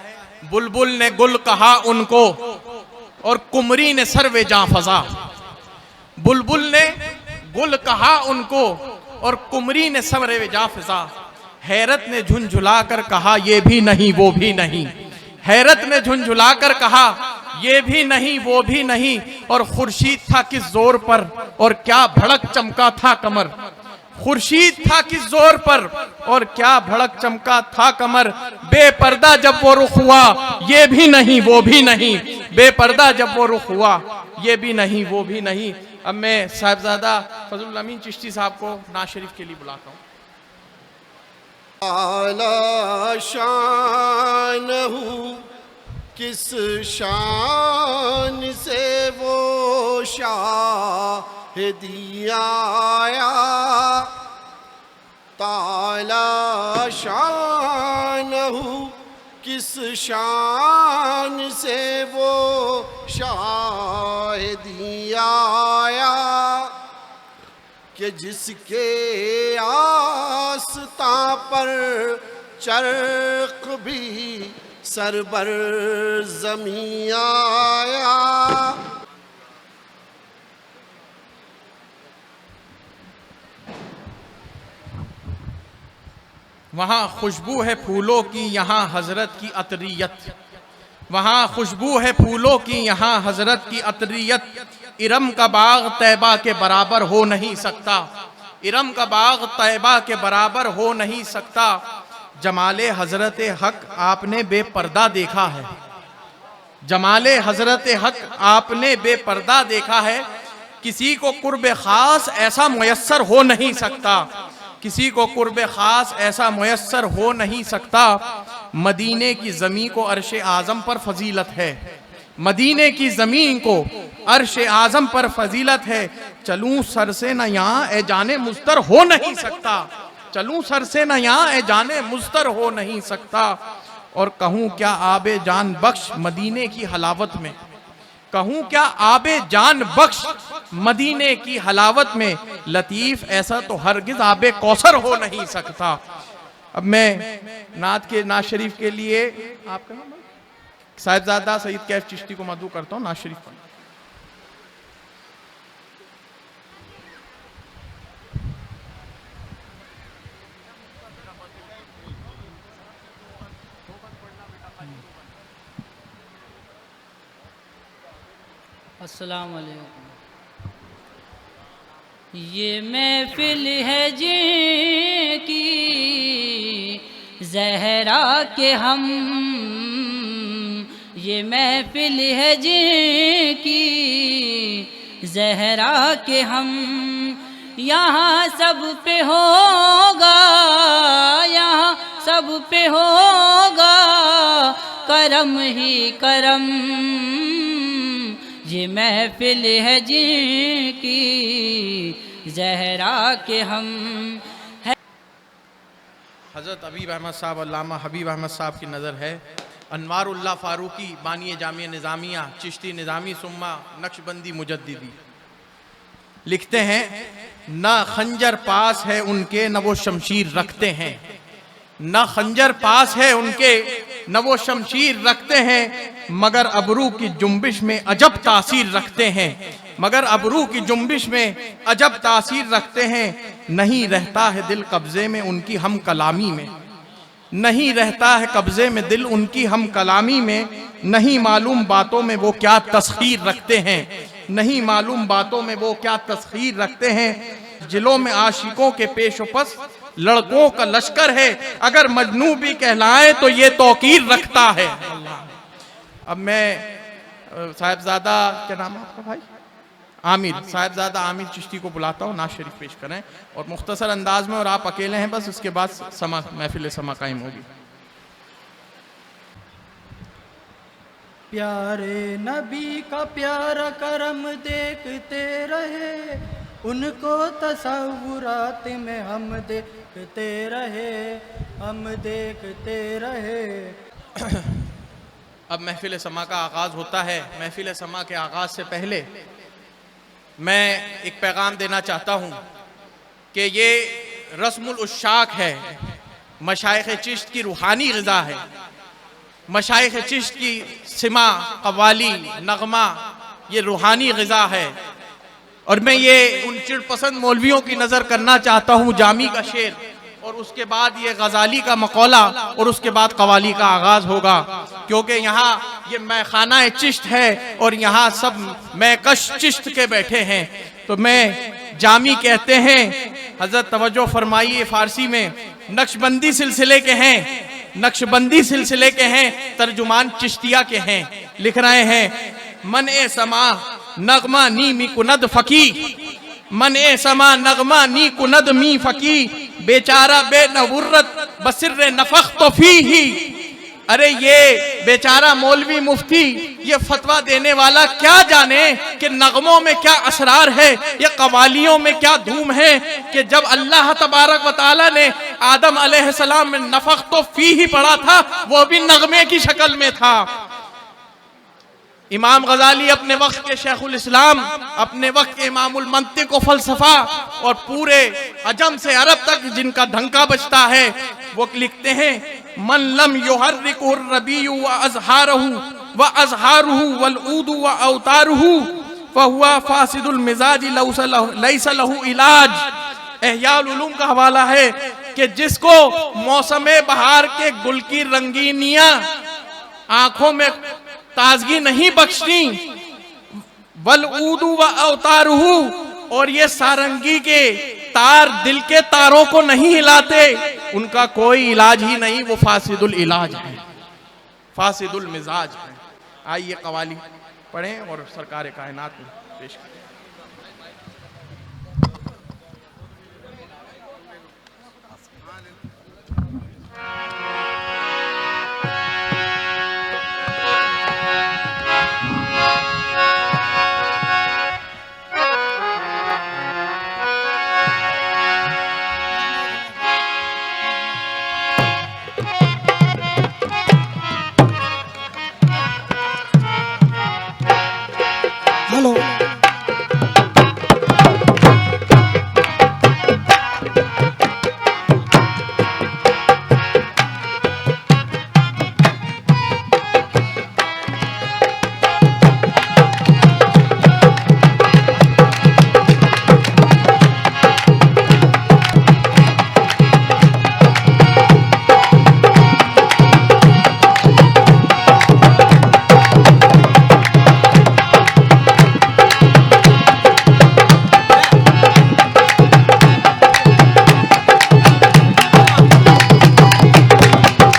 बुलबुल ने गुल कहा उनको और कुमरी ने सर्वे जां फजा। बुलबुल ने गुल कहा उनको और कुमरी ने सर्वे जां फजा। हैरत ने झुंझुला कर कहा ये भी नहीं वो भी नहीं, हैरत ने झुंझुला कर कहा ये भी नहीं वो भी नहीं, और खुर्शीद था किस जोर पर और क्या भड़क चमका था कमर। खुर्शीद था किस जोर पर और क्या भड़क चमका था कमर। बेपर्दा जब वो रुख हुआ ये भी नहीं वो भी नहीं, बेपर्दा जब वो रुख हुआ ये भी नहीं वो भी नहीं। अब मैं साहिबजादा फजलुल अमीन चिश्ती साहब को नात शरीफ के लिए बुलाता हूँ। आला शानहू किस शान से वो शाहिदी आया, ताला शानहू किस शान से वो शाहिदी आया, कि जिसके आस्ता पर चरक भी सरबर ज़मीं आया। वहाँ खुशबू है फूलों की यहाँ हजरत की अतरियत, वहाँ खुशबू है फूलों की यहाँ हजरत की अतरियत। इरम का बाग तैबा के बराबर हो नहीं सकता, इरम का बाग तैबा के बराबर हो नहीं सकता। जमाले हजरत हक आपने बेपर्दा देखा है, जमाले हजरत हक आपने बेपर्दा देखा है। किसी को कुर्ब खास ऐसा मुयस्सर हो नहीं सकता, किसी को कुर्ब खास ऐसा मुयस्सर हो नहीं सकता। मदीने की ज़मीं को अर्श आज़म पर फजीलत है, मदीने की ज़मीन को अर्श आज़म पर फजीलत है। चलूं सर से न यहाँ ए जाने मुस्तर हो नहीं सकता, चलूं सर से न यहाँ ए जाने मुस्तर हो नहीं सकता। और कहूँ क्या आबे जान बख्श मदीने की हलावत में, कहूँ क्या आबे जान बख्श मदीने की हलावत में। लतीफ़ ऐसा तो हरगिज़ आबे कौसर हो नहीं सकता। अब मैं नात शरीफ के लिए आपका साहिबजादा सईद कैफ चिश्ती को मदू करता हूँ। नात शरीफ अस्सलाम वालेकुम। ये महफिल है जिनकी ज़हरा के हम, ये महफिल है जिनकी ज़हरा के हम, यहाँ सब पे होगा, यहाँ सब पे होगा करम ही करम। ये महफिल है जिनकी ज़हरा के हम है। हज़रत हबीब अहमद साहब अल्लामा हबीब अहमद साहब की नज़र है अनवारुल्लाह फारूकी बानी जामिया निज़ामिया चिश्ती निज़ामी सुम्मा नक्शबंदी मुजद्दिदी लिखते हैं, ना खंजर पास है उनके न वो शमशीर रखते हैं, न खंजर पास है उनके न वो शमशीर रखते हैं, मगर अबरू की जुम्बिश में अजब तासीर रखते हैं, मगर अबरू की जुम्बिश में अजब तासीर रखते हैं। नहीं रहता है दिल कब्जे में उनकी हम कलामी में, नहीं रहता है कब्जे में दिल उनकी हम कलामी में, नहीं मालूम बातों में वो क्या तस्खीर रखते हैं, नहीं मालूम बातों में वो क्या तस्खीर रखते हैं। जिलों में आशिकों के पेशोपस लड़कों का लश्कर है, अगर मजनू भी कहलाए तो ये तौकीर रखता है। अब मैं साहिबजादा, क्या नाम है आपका भाई? आमिर, साहिबजादा आमिर चिश्ती को बुलाता हूँ, नाज शरीफ पेश करें और मुख्तसर अंदाज में, और आप अकेले हैं बस, उसके बाद समा महफिल समा कायम होगी। प्यारे नबी का प्यारा करम देखते रहे, उनको तसव्वुरात में हम देखते रहे, हम देखते रहे। अब महफिल समा का आगाज़ होता है। महफिल समा के आगाज़ से पहले मैं एक पैगाम देना चाहता हूँ कि ये रस्मुल उश्शाक है, मशाइख चिश्त की रूहानी ग़िज़ा है, मशाइख चिश्त की सिमा, कव्वाली, नगमा, ये रूहानी ग़िज़ा है। और मैं ये उन चिड़पसंद मौलवियों की नज़र करना चाहता हूँ, जामी का शेर और उसके बाद ये गज़ाली का मकौला और उसके बाद कवाली का आगाज़ होगा, क्योंकि यहाँ ये मैखाना चिश्त है और यहाँ सब मैकश चिश्त के बैठे हैं। तो मैं जामी कहते हैं, हज़रत तवज्जो फरमाइए, फ़ारसी में नक्शबंदी सिलसिले के हैं, नक्शबंदी सिलसिले के हैं, तर्जुमान चिश्तिया के हैं। लिख रहे हैं, मन ए समा नगमा नी मी कुनद फकी, मन ए समा नगमा नी कुनद मी फकी, बेचारा बेनवुर्रत बसिर नफख तो फी ही। अरे ये बेचारा मौलवी मुफ्ती ये फतवा देने वाला क्या जाने कि नगमों में क्या असरार है, या कवालियों में क्या धूम है, कि जब अल्लाह तबारक व तआला ने आदम अलैहिस्सलाम में नफख तो फी ही पढ़ा था, वो भी नगमे की शक्ल में था। इमाम गजाली अपने वक्त के शेखुल इस्लाम, अपने वक्त के इमामुल मंतिक व फलसफा और पूरे अजम से अरब तक जिनका ढंका बजता है, वो लिखते हैं, मन लम युहर्रिकुर रबीउ व अज़हारहु व अज़हारुहु वल ऊदु व अवतारुहु फहुवा फासिदुल मिजाज लैसा लहु इलाज। एहयाउल उलूम का हवाला है कि जिसको मौसमे बहार के गुल की रंगीनियां आंखों में ताजगी नहीं बख्शती, वल ऊदु व अवतारुहु, और ये सारंगी के तार दिल के तारों को नहीं हिलाते, उनका कोई इलाज ही नहीं, वो फासिदुल इलाज है, फासिदुल मिजाज है। आइए कवाली पढ़ें और सरकार कायनात में पेश करें। हेलो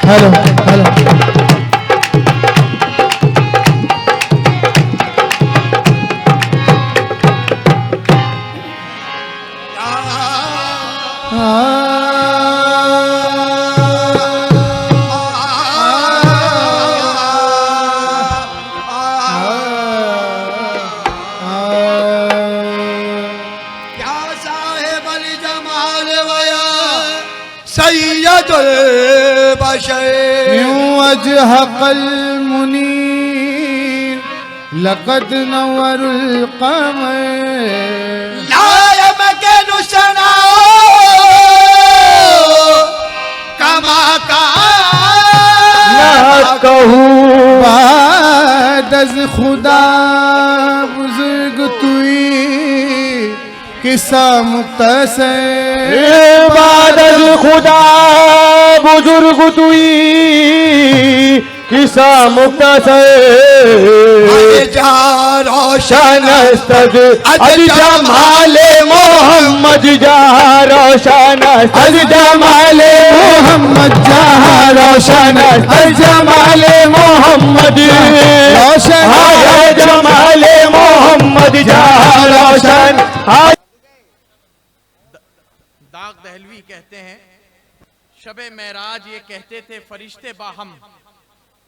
हेलो हेलो क्या साहेब अली जमाल वया सैयदुल बशर अजहकल मुनीर लक़द नवरुल क़मर नायम के नुसना कमा का ना कहूँ बाद अज़ खुदा बुजुर्ग तुई किस्सा मुख्तसर बाद अज़ खुदा बुजुर्ग तुई किस्सा मुख्तसर जा रोशन रोशन अज जमाले मोहम्मद जहाँ रोशन अज जमाले मोहम्मद जहाँ रोशन अज जमाले मोहम्मद रोशन जमाले मोहम्मद जहाँ रोशन। दाग दहलवी कहते हैं शबे महराज ये कहते थे फरिश्ते बाहम,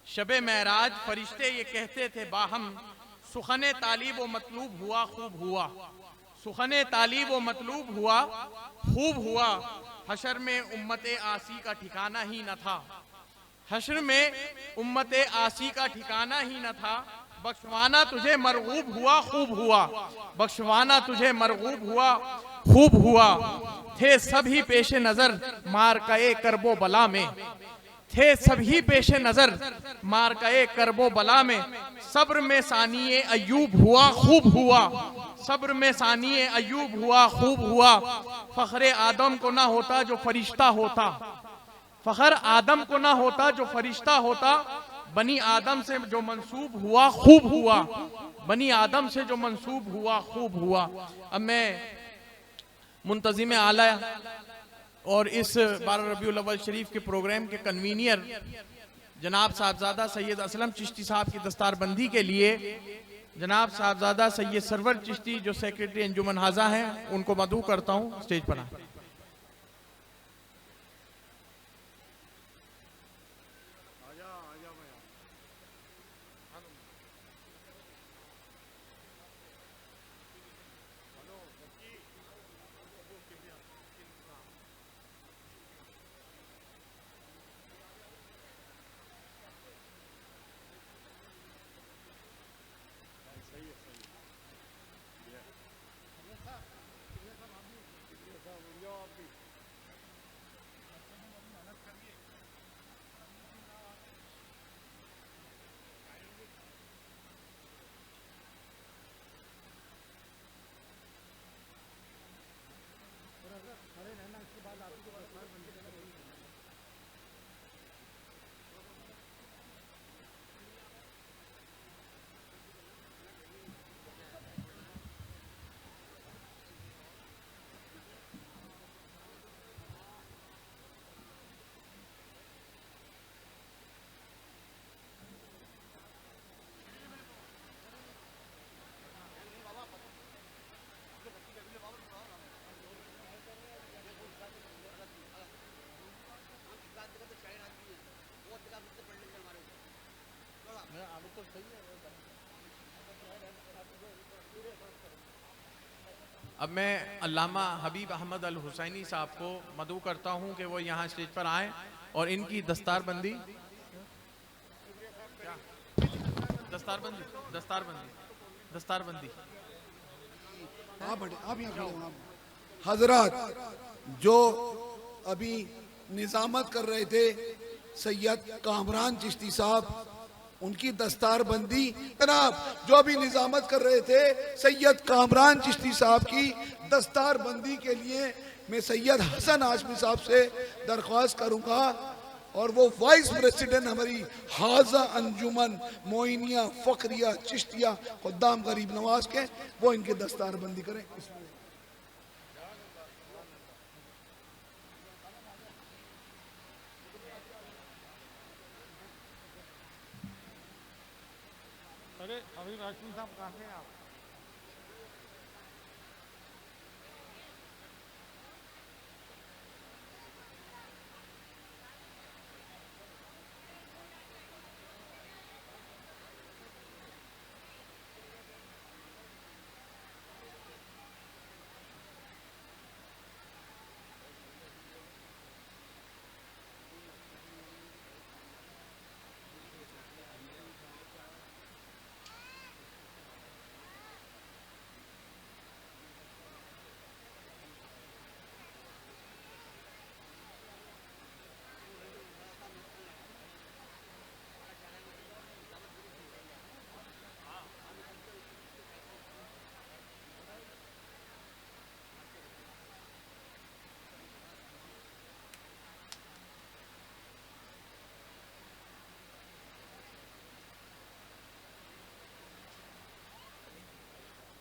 शबे महराज फरिश्ते ये कहते थे बाहम, सुखने तालीब व मतलूब हुआ खूब हुआ, सुखने तालीब व मतलूब हुआ खूब हुआ। हशर में उम्मत आसी का ठिकाना ही न था, हशर में उम्मत आसी का ठिकाना ही न था। बख्शवाना तुझे मरगूब हुआ खूब हुआ, बख्शवाना तुझे मरगूब हुआ खूब हुआ। थे सभी पेशे नजर मारकाए करबो बला में, थे सभी पेशे नजर मारकाए करबो बला में। सब्र में सानिए अयूब हुआ खूब हुआ, सब्र में सानिए अयूब हुआ खूब हुआ। फखरे आदम को ना होता जो फरिश्ता होता, फखर आदम को ना होता जो फरिश्ता होता। बनी आदम से जो मंसूब हुआ खूब हुआ, बनी आदम से जो मंसूब हुआ खूब हुआ। अब मैं मुंतजिम आला और इस 12 रबीउल अव्वल शरीफ के प्रोग्राम के कन्वीनियर जनाब साहबजादा सैयद असलम चिश्ती साहब की दस्तारबंदी के लिए जनाब साहबजादा सैयद सरवर चिश्ती जो सेक्रेटरी अंजुमन हाजा हैं उनको मदऊ करता हूँ स्टेज पर आए। अब मैं अल्लामा हबीब अहमद अल हुसैनी साहब को मदऊ करता हूं कि वो यहाँ स्टेज पर आए और इनकी दस्तारबंदी दस्तारबंदी दस्तारबंदी दस्तारबंदी आप यहाँ हजरत जो अभी निजामत कर रहे थे सैयद कामरान चिश्ती साहब, उनकी दस्तारबंदी जनाब जो अभी निजामत कर रहे थे सैयद कामरान चिश्ती साहब की दस्तारबंदी के लिए मैं सैयद हसन हाशमी साहब से दरख्वास्त करूंगा और वो वाइस प्रेसिडेंट हमारी हाजा अंजुमन मोइनिया फकरिया चिश्तिया खुद्दाम गरीब नवाज के, वो इनकी दस्तारबंदी करें।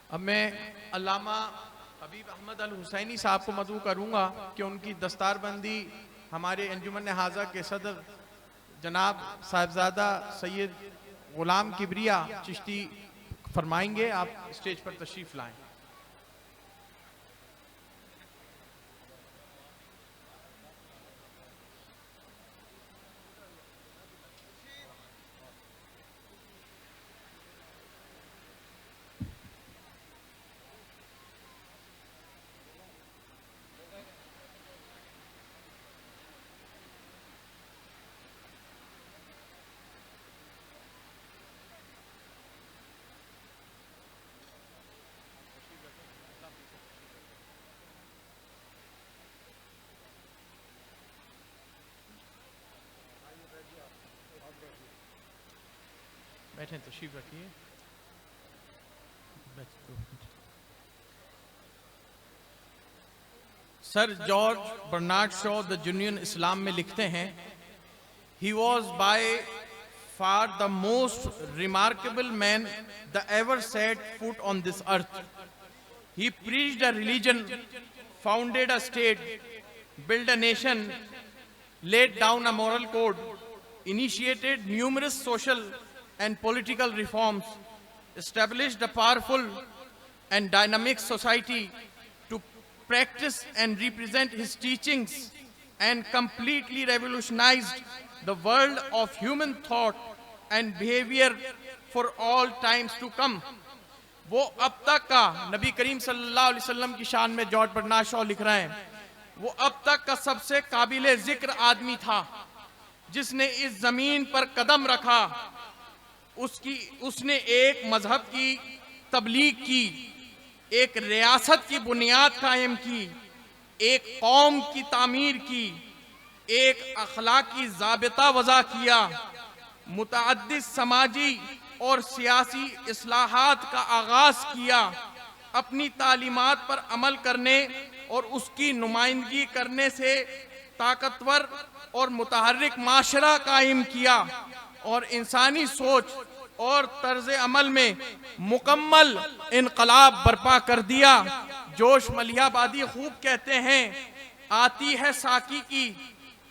अब मैं अल्लामा हबीब अहमद अल हुसैनी साहब को मदऊ करूंगा कि उनकी दस्तारबंदी हमारे अंजुमन हाजा के सदर जनाब साहिबजादा सैयद गुलाम किबरिया चिश्ती फरमाएंगे। आप स्टेज पर तशरीफ लाएं। बैठें, तशरीफ रखिए। Sir George Bernard Shaw the genuine Islam में लिखते हैं, he was by far the most remarkable man the ever set foot on this earth. He preached a religion, founded a state, build a nation, laid down a moral code, initiated numerous social and political reforms, established a powerful and dynamic society to practice and represent his teachings, and completely revolutionized the world of human thought and behavior for all times to come. वो अब तक का नबी करीम सल्लल्लाहु अलैहि वसल्लम की शान में जॉर्ज बर्नार्ड शॉ लिख रहे हैं, वो अब तक का सबसे काबिले जिक्र आदमी था जिसने इस जमीन पर कदम रखा। उसने एक मजहब की तबलीग की, एक रियासत की बुनियाद कायम की, एक कौम की तामीर की, एक अखलाकी ज़ाबिता वज़ा किया, मुतअद्दिद समाजी और सियासी इस्लाहात का आगाज किया, अपनी तालीमात पर अमल करने और उसकी नुमाइंदगी करने से ताकतवर और मुतहर्रिक माशरा कायम किया और इंसानी सोच और तर्ज अमल में मुकम्मल इनकलाब बर्पा कर दिया। जोश मलिहाबादी खूब कहते हैं, आती है साकी की,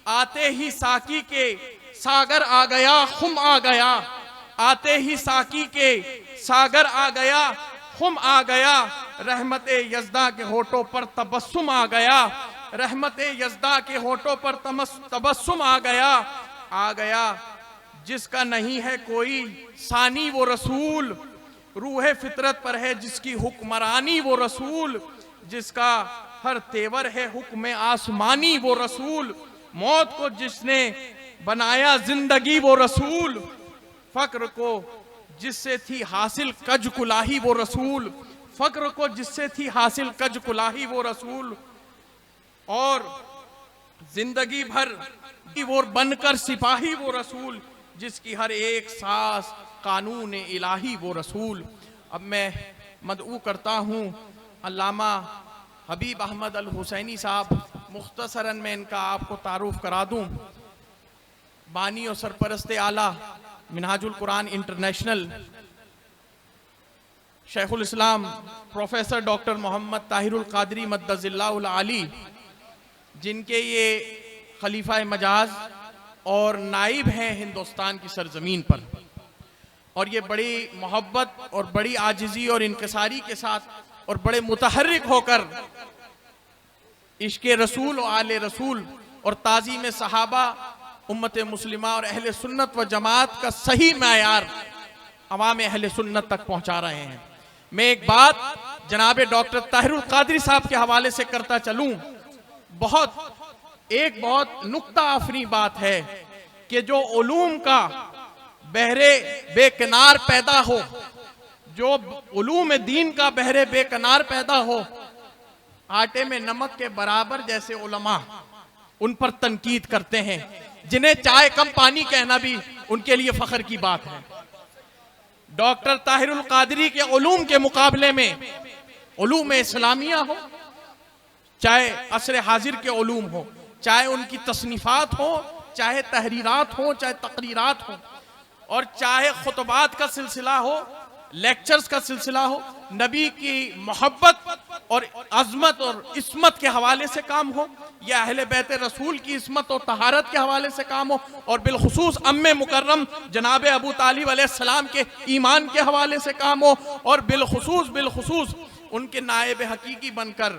आते ही साकी के सागर आ गया, खुम आ गया, आते ही साकी के सागर आ गया, खुम आ गया, रहमत यज़दा के होठों पर तबस्सुम आ गया, रहमत यज़दा के होठों पर तबस्सुम आ गया, जिसका नहीं है कोई सानी वो रसूल, रूह फितरत पर है जिसकी हुक्मरानी वो रसूल, जिसका हर तेवर है हुक्म आसमानी वो रसूल, मौत को जिसने बनाया जिंदगी वो रसूल, फक्र को जिससे थी हासिल कज कुलाही वो रसूल, फक्र को जिससे थी हासिल कज कुलाही वो रसूल, और जिंदगी भर वो बनकर सिपाही वो रसूल, जिसकी हर एक सांस कानून इलाही वो रसूल। अब मैं मदऊ करता हूँ अल्लामा हबीब अहमद अल हुसैनी साहब, मुख्तसरन में इनका आपको तारुफ करा दूँ। बानी और सरपरस्त आला मिनहाजुल कुरान इंटरनेशनल, शेखुल इस्लाम प्रोफेसर डॉक्टर मोहम्मद ताहिरुल कादरी मद्दजिल्लाहुल आली, जिनके ये खलीफा मजाज और नाइब हैं हिंदुस्तान की सरजमीन पर। और ये बड़ी मोहब्बत और बड़ी आजिज़ी और इनकिसारी के साथ और बड़े मुतहर्रिक होकर इश्क़ रसूल और आले रसूल और ताज़ीम सहाबा, उम्मत मुस्लिमा और अहले सुन्नत व जमात का सही मायार अवाम अहले सुन्नत तक पहुँचा रहे हैं। मैं एक बात जनाब डॉक्टर ताहिरुल कादरी साहब के हवाले से करता चलूँ। बहुत नुक्ता आफरी बात है कि जो उलूम का बहरे बेकिनार पैदा हो, जो उलूम दीन का बहरे बेकिनार पैदा हो, आटे में नमक के बराबर जैसे उलमा उन पर तनकीद करते हैं, जिन्हें चाय कम पानी कहना भी उनके लिए फख्र की बात है। डॉक्टर ताहिरुल कादरी के उलूम के मुकाबले में उलूम इस्लामिया हो, चाहे असर हाजिर के उलूम हो, चाहे उनकी तसनीफात हो, चाहे तहरीरात हो, चाहे तकरीरात हो, और चाहे खुतबात का सिलसिला हो, लेक्चर्स का सिलसिला हो, नबी की मोहब्बत और अजमत और इस्मत के हवाले से काम हो, या अहले बैत रसूल की इस्मत और तहारत के हवाले से काम हो, और बिलखुसूस अम्मे मुकर्रम जनाब अबू तालिब अलैहिस्सलाम के ईमान के हवाले से काम हो, और बिलखुसूस उनके नायब हकीकी बनकर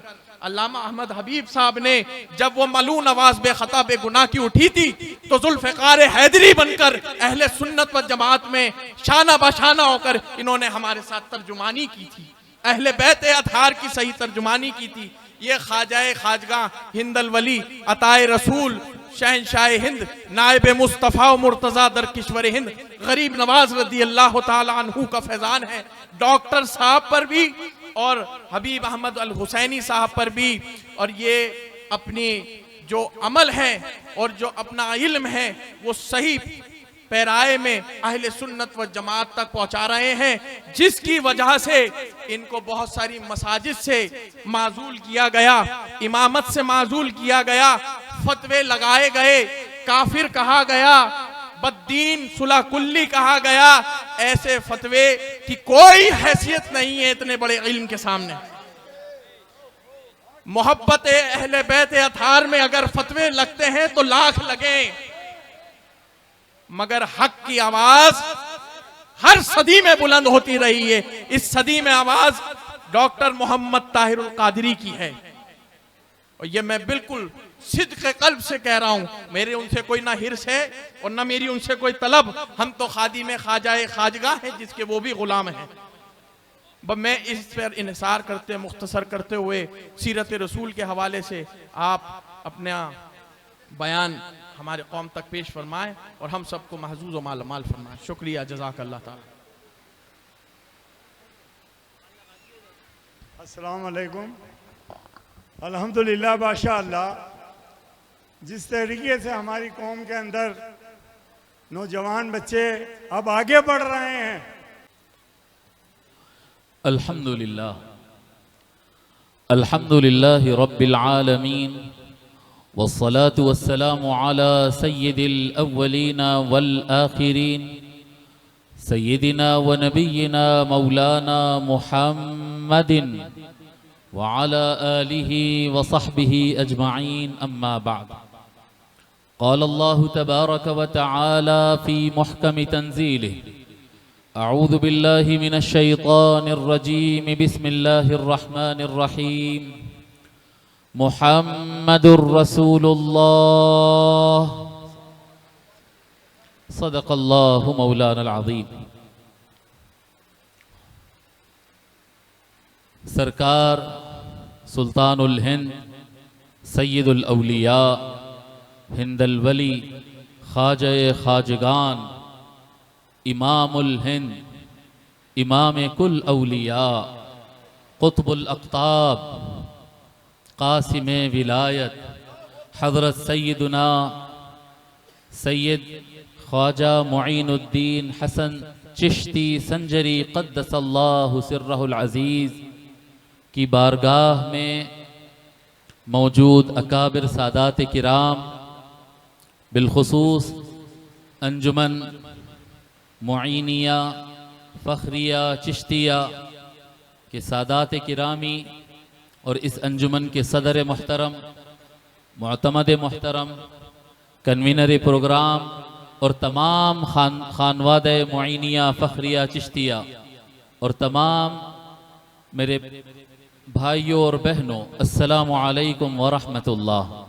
अल्लामा अहमद हबीब साहब ने जब वो मलून आवाज बेखता बेगुनाह की उठी थी तो जुल्फ़िकार हैदरी बनकर अहले सुन्नत व जमात में शाना बशाना होकर इन्होंने हमारे साथ तर्जुमानी की थी, अहले बैत अतहार की सही तर्जुमानी की थी। ये ख्वाजाए खाजगा हिंदल वली अताए रसूल शहनशाह हिंद नायब मुस्तफ़ा मुर्तज़ा दर किश्वर हिंद गरीब नवाज रदी अल्लाह ताला अन्हु का फैजान है। डॉक्टर साहब पर भी और हबीब अहमद अल हुसैनी साहब पर भी, और ये अपनी जो अमल है और जो अपना इल्म है वो सही पैराए में अहले सुन्नत व जमात तक पहुंचा रहे हैं, जिसकी वजह से इनको बहुत सारी मसाजिद से माजूल किया गया, इमामत से माजूल किया गया, फतवे लगाए गए, काफिर कहा गया, बद्दीन सुलह कुल्ली कहा गया। ऐसे फतवे की कोई हैसियत नहीं है इतने बड़े इल्म के सामने। मोहब्बत अहले बैत अतहार में अगर फतवे लगते हैं तो लाख लगे, मगर हक की आवाज हर सदी में बुलंद होती रही है। इस सदी में आवाज डॉक्टर मोहम्मद ताहिरुल कादरी की है, और ये मैं बिल्कुल सिद्क़ कल्ब से कह रहा हूं। मेरे उनसे कोई ना हिर्स है और ना मेरी उनसे कोई तलब, हम तो खादी में खाजाए खाजगा है जिसके वो भी गुलाम हैं। बस मैं इस पर इन्हिसार करते मुख्तसर करते हुए सीरत रसूल के हवाले से आप अपना बयान हमारे कौम तक पेश फरमाएं और हम सबको महजूज व मालामाल फरमाएं। शुक्रिया, जज़ाकल्लाह ताला। अस्सलाम वालेकुम। अल्हम्दुलिल्लाह माशाअल्लाह, जिस तरीके से हमारी कौम के अंदर नौजवान बच्चे अब आगे बढ़ रहे हैं, अल्हम्दुलिल्लाह अल्हम्दुलिल्लाहि रब्बिल आलमीन वस्सलातु वस्सलामु अला सय्यिदिल अव्वलीना वल आखिरीन सय्यिदिना व नबिय्यिना मौलाना मुहम्मदिन व अला आलिहि व सहबिहि अजमाइन, अम्मा बाद। क़ाल अल्लाहु तबारक व तआला फ़ी मुहकम तंज़ीलिहि, अऊज़ु बिल्लाहि मिनश शैतानिर रजीम, बिस्मिल्लाहिर रहमानिर रहीम। मुहम्मदुर रसूलुल्लाह, सदक़ल्लाहु मौलानल अज़ीम। सरकार सुल्तानुल हिंद सय्यदुल औलिया हिंदल वली ख्वाजा खाजगान इमामुल हिंद इमाम कुल औलिया कुतुबुल अक़ताब कासिम विलायत हज़रत सय्यदुना सैयद ख्वाजा मुईनुद्दीन हसन चिश्ती संजरी क़द्दसल्लाहु सिर्रहुल अज़ीज़ की बारगाह में मौजूद अकाबिर सादात किराम, बिलखुसूस अंजुमन मुईनिया फ़ख्रिया चिश्तिया के सादात किरामी और इस अंजुमन के सदर मोहतरम, मुअतमद मोहतरम, कन्वीनर प्रोग्राम और तमाम खानवाद मुइनिया फ़खरिया चिश्तिया और तमाम मेरे भाइयों और बहनों, अस्सलामु अलैकुम व रहमतुल्लाह।